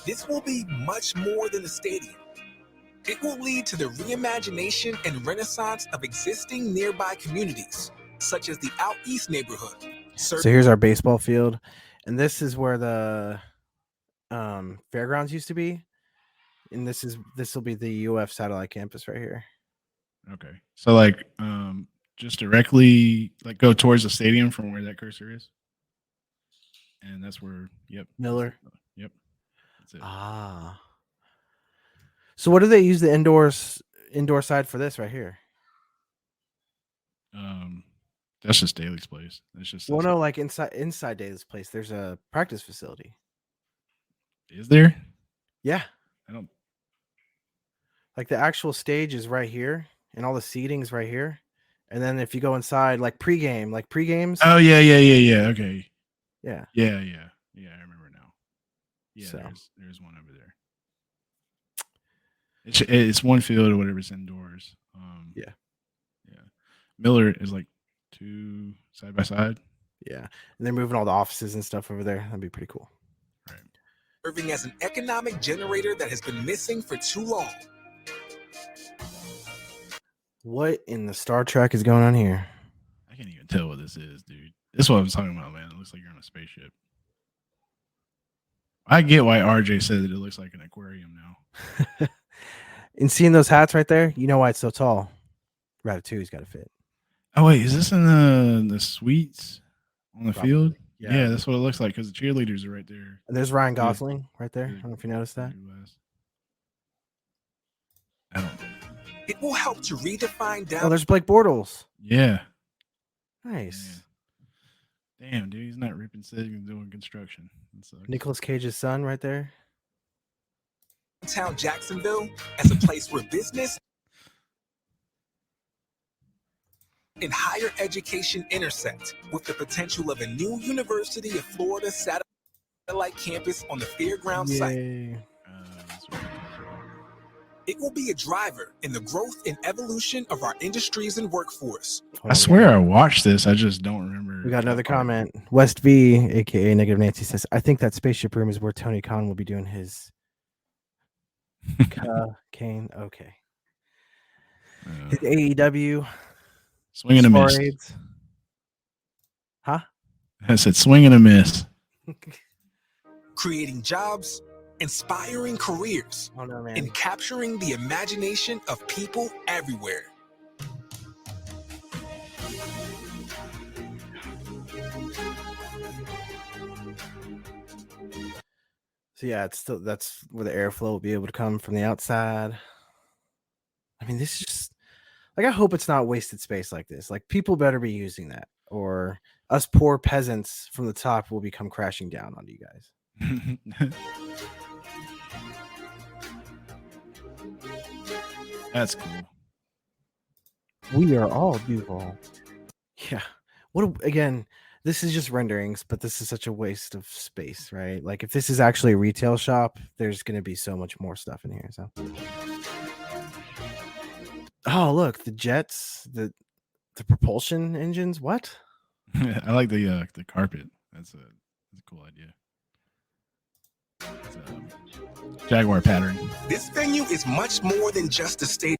This will be much more than a stadium. It will lead to the reimagination and renaissance of existing nearby communities, such as the Out East neighborhood. So here's our baseball field, and this is where the fairgrounds used to be, and this will be the UF satellite campus right here. Okay, so like just directly like go towards the stadium from where that cursor is, and that's where. Yep. Miller. Yep. That's it. Ah. So what do they use the indoor side for this right here? That's just Daly's place. That's just like inside Daly's place, there's a practice facility. Is there? Yeah. I don't. Like the actual stage is right here, and all the seating is right here. And then if you go inside, like pregames. Oh yeah. Okay. Yeah. Yeah. I remember now. Yeah, so. there's one over there. It's one field or whatever's indoors. Yeah. Miller is like 2 side by side. Yeah, and they're moving all the offices and stuff over there. That'd be pretty cool. Right. Serving as an economic generator that has been missing for too long. What in the Star Trek is going on here? I can't even tell what this is, dude. This is what I'm talking about, man. It looks like you're on a spaceship. I get why RJ said that it looks like an aquarium now. And seeing those hats right there, you know why it's so tall. Ratatouille's got to fit. Oh wait, is this in the suites on the Probably. field? Yeah. Yeah, that's what it looks like because the cheerleaders are right there. And there's Ryan Gosling right there. I don't know if you noticed that. I don't. It will help to redefine down. Oh, there's Blake Bortles. Yeah. Nice. Damn, dude, he's not ripping cities and doing construction. Nicolas Cage's son right there. Downtown Jacksonville as a place where business and higher education intersect with the potential of a new University of Florida satellite campus on the fairground site. It will be a driver in the growth and evolution of our industries and workforce. I swear I watched this. I just don't remember. We got another comment. West V, aka Negative Nancy, says, "I think that spaceship room is where Tony Khan will be doing his Kane." Okay. His AEW swing and a miss. parades. Huh? I said swing and a miss. Creating jobs, inspiring careers, Oh no, man. and capturing the imagination of people everywhere. So yeah, that's where the airflow will be able to come from the outside. I mean, this is just like, I hope it's not wasted space like this. Like, people better be using that, or us poor peasants from the top will become crashing down onto you guys. That's cool. We are all Duval. Yeah. Again, this is just renderings, but this is such a waste of space, right? Like, if this is actually a retail shop, there's going to be so much more stuff in here. So, oh, look, the jets, the propulsion engines. What? I like the carpet. That's a cool idea. It's a Jaguar pattern. This venue is much more than just a stadium.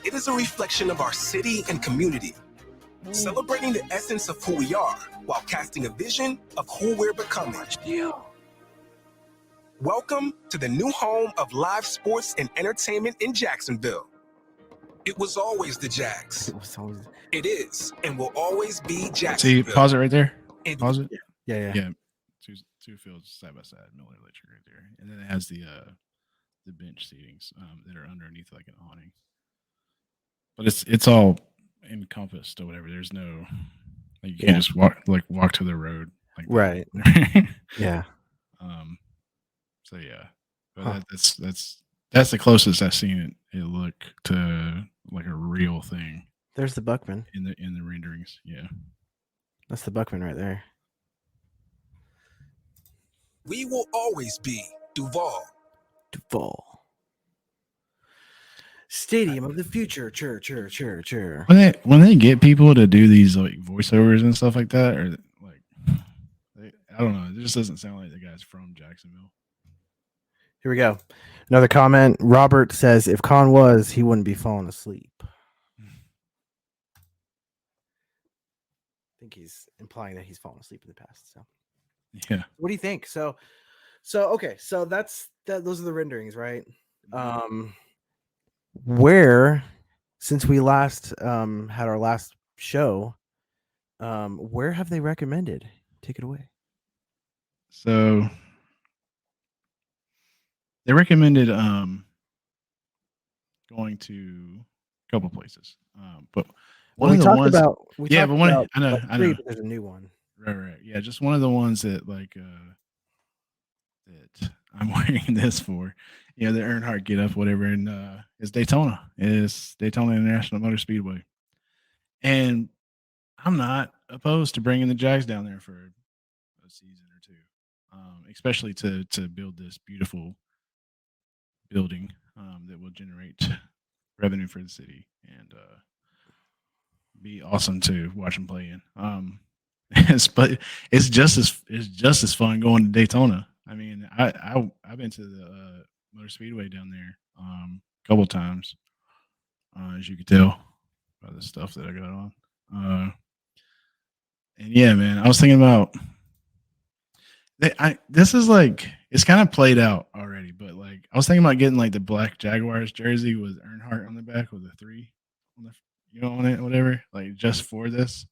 It is a reflection of our city and community, celebrating the essence of who we are while casting a vision of who we're becoming. Welcome to the new home of live sports and entertainment in Jacksonville. It was always the Jags. It is and will always be Jacksonville. See, pause it right there. Pause it. Yeah. Two fields side by side, Miller Electric right there, and then it has the bench seatings that are underneath like an awning. But it's all encompassed or whatever. There's no, like, you can't just walk to the road like right. Yeah. So yeah, but that's the closest I've seen it look to like a real thing. There's the Buckman in the renderings. Yeah, that's the Buckman right there. We will always be Duval. Stadium of the future. Sure. When they get people to do these like voiceovers and stuff like that, or like, I don't know, it just doesn't sound like the guy's from Jacksonville. Here we go. Another comment. Robert says, if Khan was, he wouldn't be falling asleep. I think he's implying that he's fallen asleep in the past. So yeah. What do you think? So okay, so those are the renderings, right? Where, since we last had our last show, where have they recommended? Take it away. So they recommended going to a couple places, but one of the ones I know there's a new one. Right. Yeah, just one of the ones that like that I'm wearing this for, the Earnhardt get up, whatever, and is Daytona. It's Daytona International Motor Speedway, and I'm not opposed to bringing the Jags down there for a season or two, especially to build this beautiful building that will generate revenue for the city and be awesome to watch them play in. But it's just as fun going to Daytona. I mean, I've been to the Motor Speedway down there a couple times, as you could tell by the stuff that I got on. And yeah, man, I was thinking about this is like, it's kind of played out already, but like I was thinking about getting like the black Jaguars jersey with Earnhardt on the back with a 3 on the on it, whatever, like just for this.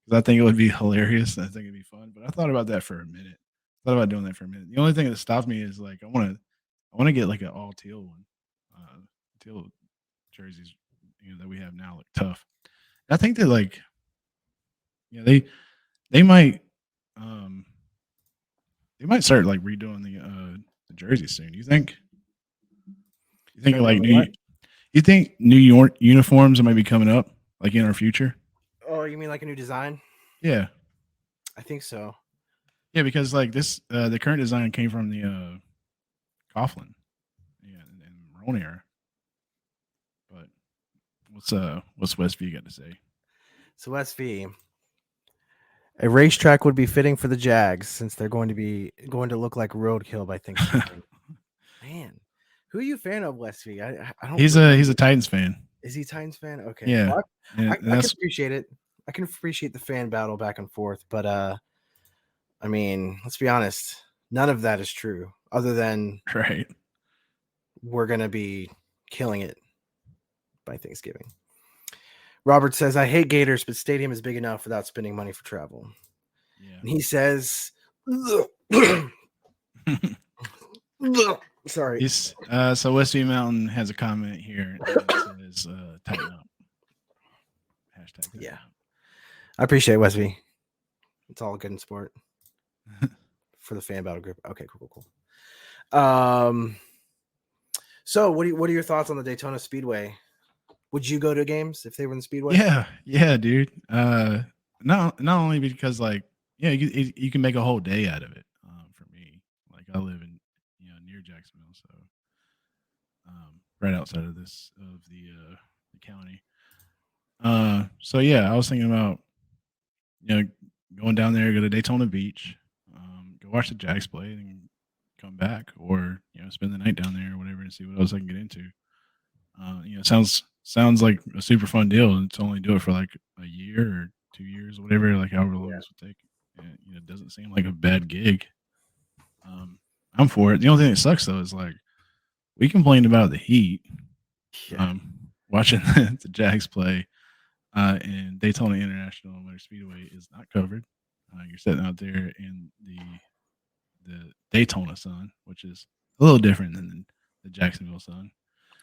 Because I think it would be hilarious and I think it'd be fun. But I thought about that for a minute. Thought about doing that for a minute. The only thing that stopped me is like I want to get like an all teal one. Teal jerseys, that we have now look tough. I think that like, they might start like redoing the jerseys soon. You think? You think like New York uniforms might be coming up like in our future? Oh, you mean like a new design? Yeah, I think so. Yeah, because like this, the current design came from the Coughlin, and own era. But what's Westview got to say? So Westview, a racetrack would be fitting for the Jags since they're going to look like roadkill by Thanksgiving. Man, who are you a fan of, Westview? I don't. He's a Titans fan. Is he a Titans fan? Okay. Yeah, well, I can that's appreciate it. I can appreciate the fan battle back and forth, but I mean, let's be honest. None of that is true, other than right. We're gonna be killing it by Thanksgiving. Robert says, I hate Gators, but stadium is big enough without spending money for travel. Yeah. And he says, sorry. So Westview Mountain has a comment here. And it says, tighten up. Hashtag tighten Yeah. up. I appreciate Westview. It's all good in sport. For the fan battle group. Okay, cool. So what are your thoughts on the Daytona Speedway? Would you go to games if they were in the Speedway? Yeah, dude. Not only because you can make a whole day out of it. For me, like I live in near Jacksonville, so right outside of the county. So yeah, I was thinking about going down there, go to Daytona Beach, go watch the Jags play, and come back, or spend the night down there or whatever, and see what else I can get into. Sounds like a super fun deal, and to only do it for like a year or 2 years, whatever, like however long this would take. It doesn't seem like a bad gig. I'm for it. The only thing that sucks though is like we complained about the heat. Watching the Jags play and Daytona International Motor Speedway is not covered. You're sitting out there in the Daytona sun, which is a little different than the Jacksonville sun.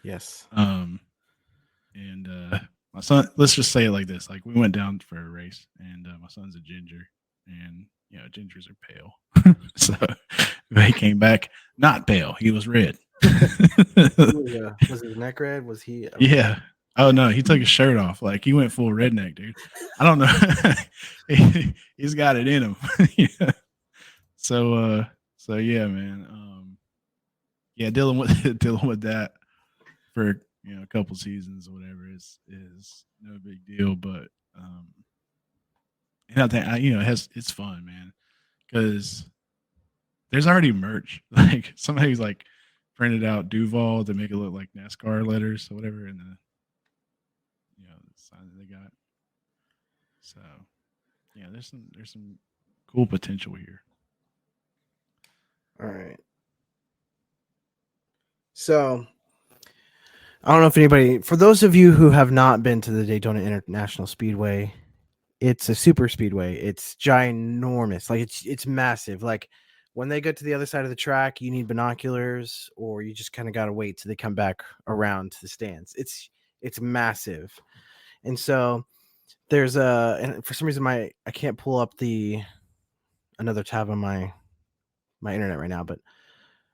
Yes. And my son, let's just say it like this: like we went down for a race, and my son's a ginger, and gingers are pale, so he came back not pale; he was red. Was his neck red? Was he? Yeah. Oh no, he took his shirt off. Like he went full redneck, dude. I don't know. He's got it in him. Yeah. So yeah, man. Yeah, dealing with that for a couple seasons or whatever is no big deal. But and I think it's fun, man, because there's already merch. Like somebody's like printed out Duval to make it look like NASCAR letters or whatever, and the sign that they got. So yeah, there's some cool potential here. All right. So I don't know if anybody, for those of you who have not been to the Daytona International Speedway, it's a super speedway. It's ginormous. Like it's massive. Like when they get to the other side of the track, you need binoculars, or you just kind of got to wait till they come back around to the stands. It's massive. And so there's and for some reason I can't pull up another tab on my internet right now, but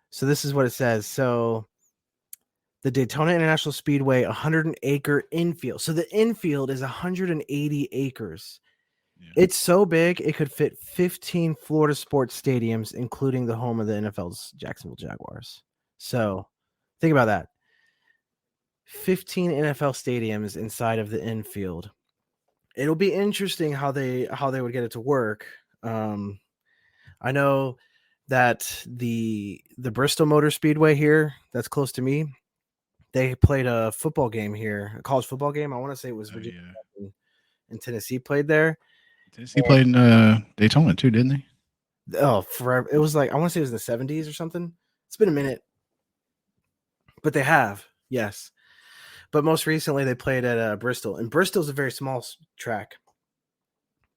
so this is what it says. So the Daytona International Speedway, 100-acre infield. So the infield is 180 acres. Yeah. It's so big, it could fit 15 Florida sports stadiums, including the home of the NFL's Jacksonville Jaguars. So think about that. 15 NFL stadiums inside of the infield. It'll be interesting how they would get it to work. I know that the Bristol Motor Speedway here, that's close to me, they played a football game here, a college football game. I want to say it was Virginia and Tennessee played there. Tennessee played in Daytona too, didn't they? Oh, forever. It was like, I want to say it was in the 70s or something. It's been a minute. But they have, yes. But most recently they played at Bristol. And Bristol's a very small track.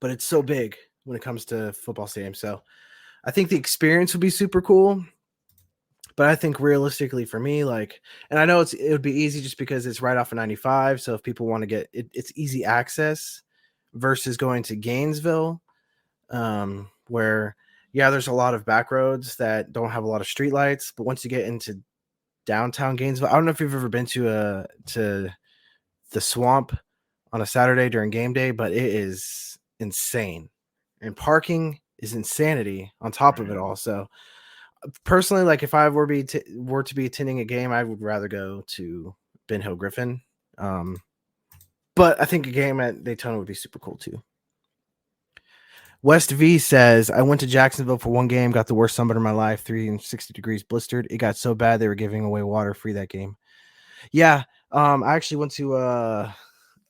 But it's so big when it comes to football stadiums. So I think the experience would be super cool. But I think realistically for me, like, and I know it would be easy just because it's right off of 95. So if people want to get it, it's easy access versus going to Gainesville, where, yeah, there's a lot of back roads that don't have a lot of street lights. But once you get into downtown Gainesville, I don't know if you've ever been to the Swamp on a Saturday during game day, but it is insane. And parking is insanity on top of it all. So personally, like if I were to be attending a game, I would rather go to Ben Hill Griffin. But I think a game at Daytona would be super cool too. West V says, I went to Jacksonville for one game, got the worst sunburn of my life, 360 degrees blistered. It got so bad they were giving away water free that game. Yeah, I actually went to a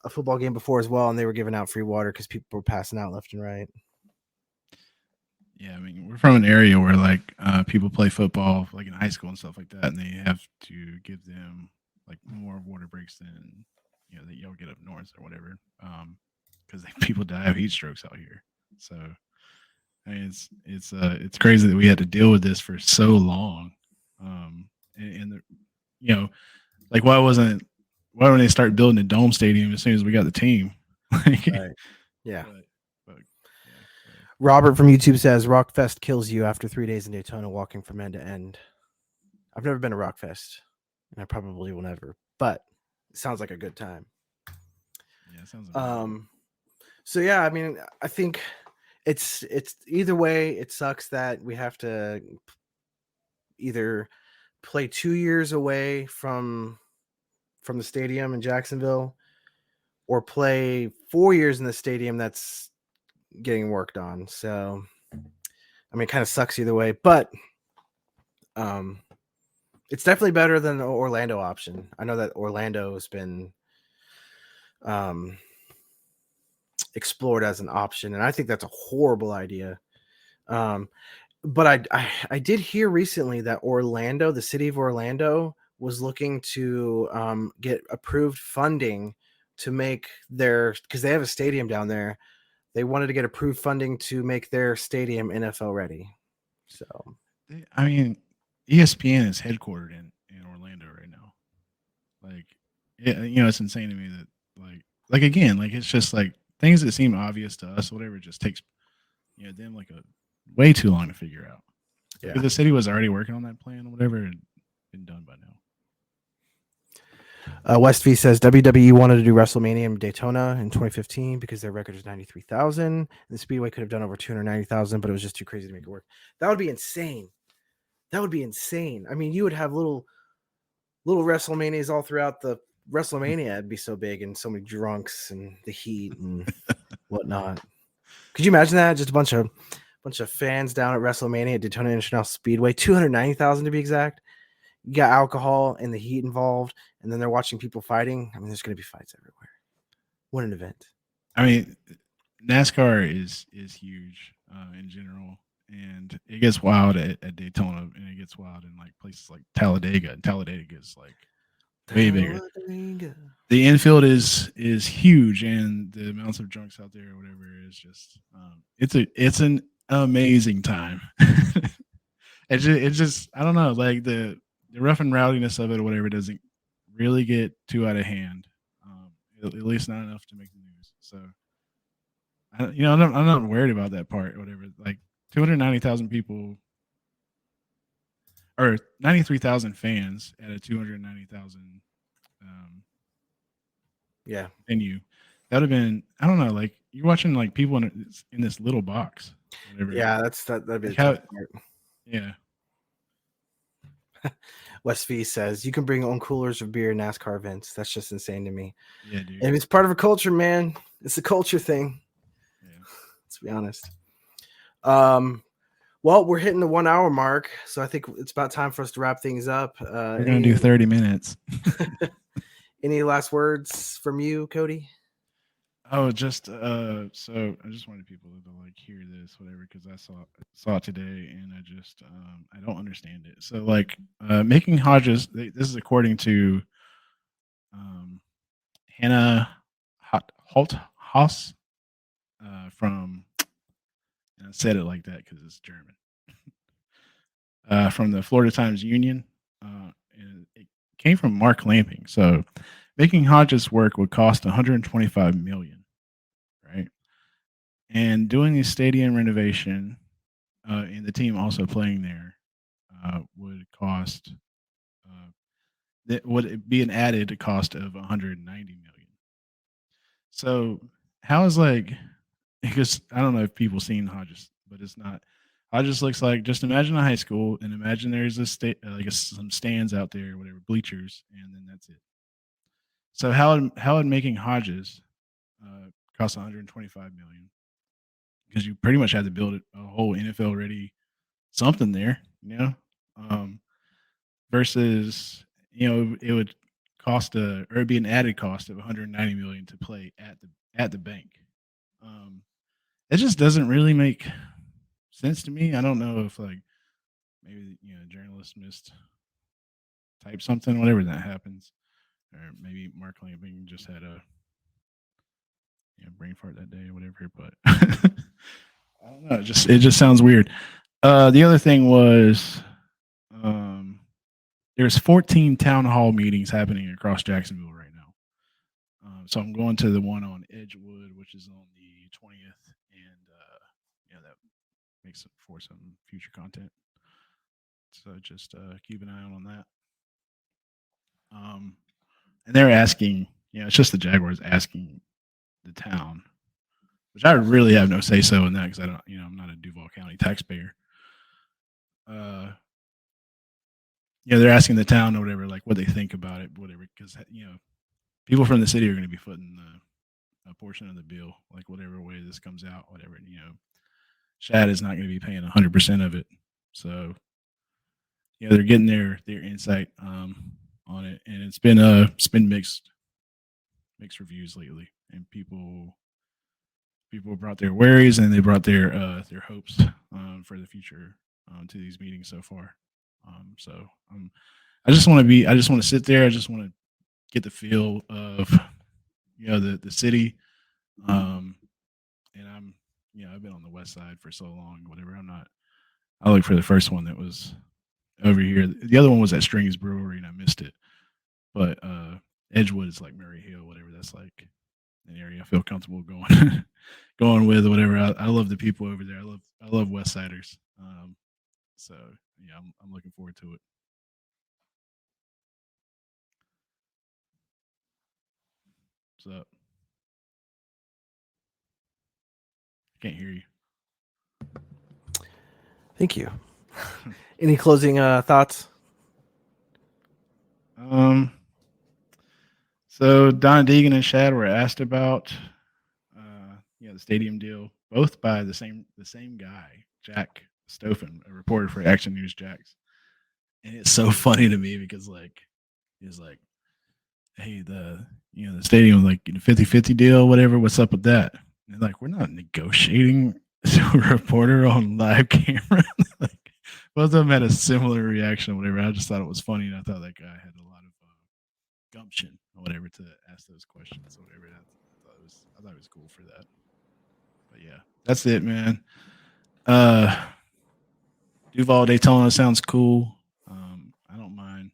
football game before as well, and they were giving out free water because people were passing out left and right. Yeah, I mean, we're from an area where like people play football like in high school and stuff like that, and they have to give them like more water breaks than that y'all get up north or whatever, because people die of heat strokes out here. So I mean, it's crazy that we had to deal with this for so long, and like why wouldn't they start building a dome stadium as soon as we got the team? Right. Yeah. Robert from YouTube says Rockfest kills you after 3 days in Daytona walking from end to end. I've never been to Rockfest, and I probably will never, but it sounds like a good time. Yeah, it sounds amazing. So yeah, I mean, I think it's either way, it sucks that we have to either play 2 years away from the stadium in Jacksonville or play 4 years in the stadium that's getting worked on. So I mean, it kind of sucks either way, but it's definitely better than the Orlando option. I know that Orlando has been explored as an option, and I think that's a horrible idea. But I did hear recently that Orlando, the city of Orlando, was looking to get approved funding to make because they have a stadium down there. They wanted to get approved funding to make their stadium NFL ready. So, I mean, ESPN is headquartered in Orlando right now. Like, it's insane to me that like again, like it's just like things that seem obvious to us, whatever, it just takes them like a way too long to figure out. Yeah, because the city was already working on that plan or whatever, and been done by now. West V says WWE wanted to do WrestleMania in Daytona in 2015 because their record is 93,000. The Speedway could have done over 290,000, but it was just too crazy to make it work. That would be insane. I mean, you would have little WrestleManias all throughout the WrestleMania. It'd be so big and so many drunks and the heat and whatnot. Could you imagine that? Just a bunch of fans down at WrestleMania at Daytona International Speedway, 290,000 to be exact. You got alcohol and the heat involved, and then they're watching people fighting. I mean, there's going to be fights everywhere. What an event! I mean, NASCAR is huge in general, and it gets wild at Daytona, and it gets wild in like places like Talladega. And Talladega is like way bigger. The infield is huge, and the amounts of drunks out there or whatever is just it's an amazing time. It's just I don't know, like the rough and rowdiness of it or whatever doesn't really get too out of hand. At least not enough to make the news. So, I'm not worried about that part or whatever. Like 290,000 people or 93,000 fans at a 290,000 venue. That would have been, I don't know, like you're watching like people in this little box. Whatever. Yeah, that'd be the tough part. Yeah. West V says you can bring your own coolers of beer in NASCAR events. That's just insane to me. Yeah, dude. And it's part of a culture, man. It's a culture thing. Yeah. Let's be honest. Well, we're hitting the 1 hour mark, so I think it's about time for us to wrap things up. We're gonna do 30 minutes. Any last words from you, Cody? Oh, just so I just wanted people to like hear this, whatever, because I saw it today and I just I don't understand it. So like making Hodges, this is according to Hannah Holthaus from, and I said it like that because it's German, from the Florida Times Union, and it came from Mark Lamping. So making Hodges work would cost $125 million. Right, and doing the stadium renovation and the team also playing there would cost that would be an added cost of $190 million. So how is like, because I don't know if people seen Hodges, but it's not. Hodges looks like, just imagine a high school and imagine there's some stands out there, whatever, bleachers, and then that's it. So how would making Hodges cost $125 million? Because you pretty much had to build a whole NFL ready something there, versus it would cost or it'd be an added cost of $190 million to play at the bank. It just doesn't really make sense to me. I don't know if like maybe journalist missed type something, whatever that happens, or maybe Mark Lamping just had a brain fart that day or whatever. But I don't know. It just sounds weird. The other thing was there's 14 town hall meetings happening across Jacksonville right now. So I'm going to the one on Edgewood, which is on the 20th, and that makes it for some future content. So just keep an eye out on that. And they're asking, it's just the Jaguars asking the town, which I really have no say so in that because I don't, I'm not a Duval County taxpayer. They're asking the town or whatever, like what they think about it, whatever, because people from the city are going to be footing a portion of the bill, like whatever way this comes out, whatever. Shad is not going to be paying 100% of it, so they're getting their insight on it, and it's been mixed reviews lately, and people brought their worries and they brought their hopes for the future to these meetings so far. I just want to sit there. I just want to get the feel of the city, and I've been on the west side for so long, whatever. I looked for the first one that was over here. The other one was at Strings Brewery and I missed it, but Edgewood is like Murray Hill, whatever. That's like an area I feel comfortable going with, whatever. I love the people over there. I love West Siders. So yeah, I'm looking forward to it. What's up? I can't hear you. Thank you. Any closing thoughts? So Don Deegan and Shad were asked about the stadium deal, both by the same guy, Jack Stoffen, a reporter for Action News Jags. And it's so funny to me because he's like, hey, the stadium, like 50-50 deal, whatever, what's up with that? And like, we're not negotiating to a reporter on live camera. Like, both of them had a similar reaction, whatever. I just thought it was funny, and I thought that guy had a lot of gumption or whatever to ask those questions or whatever. I thought it was cool for that. But yeah, that's it, man. Duval Daytona sounds cool. I don't mind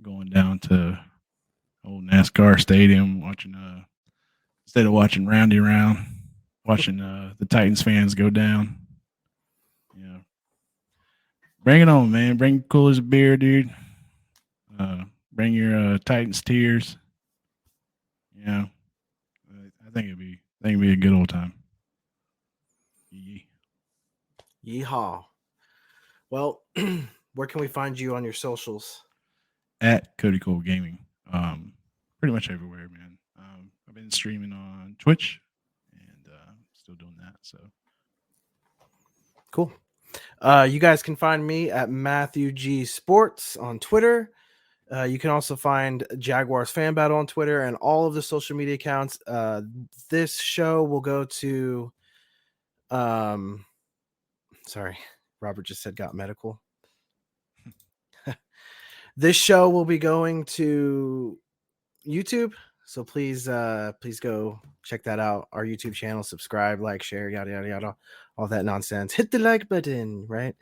going down to old NASCAR stadium, watching instead of watching Roundy Round, watching the Titans fans go down. Bring it on, man. Bring coolers of beer, dude. Bring your Titans tears. I think it'd be a good old time. Yeehaw. Well, where can we find you on your socials? At Cody Cole Gaming. Pretty much everywhere, man. I've been streaming on Twitch and still doing that. So cool. You guys can find me at Matthew G Sports on Twitter. You can also find Jaguars Fan Battle on Twitter and all of the social media accounts. This show will go to sorry, Robert just said got medical. This show will be going to YouTube, so please go check that out. Our YouTube channel, subscribe, like, share, yada yada yada, all that nonsense. Hit the like button, right?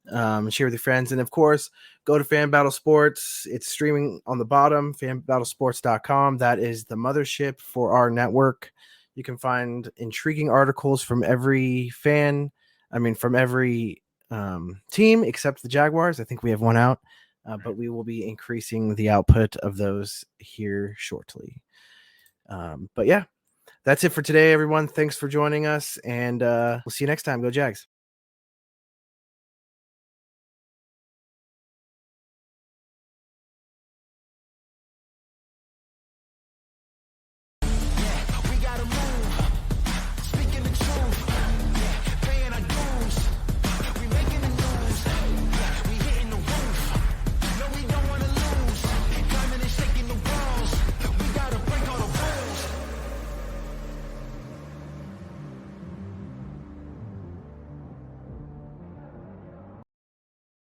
Share with your friends, and of course, go to Fan Battle Sports. It's streaming on the bottom, fanbattlesports.com. That is the mothership for our network. You can find intriguing articles from every from every team except the Jaguars. I think we have one out. But we will be increasing the output of those here shortly. But yeah, that's it for today, everyone. Thanks for joining us, and we'll see you next time. Go Jags.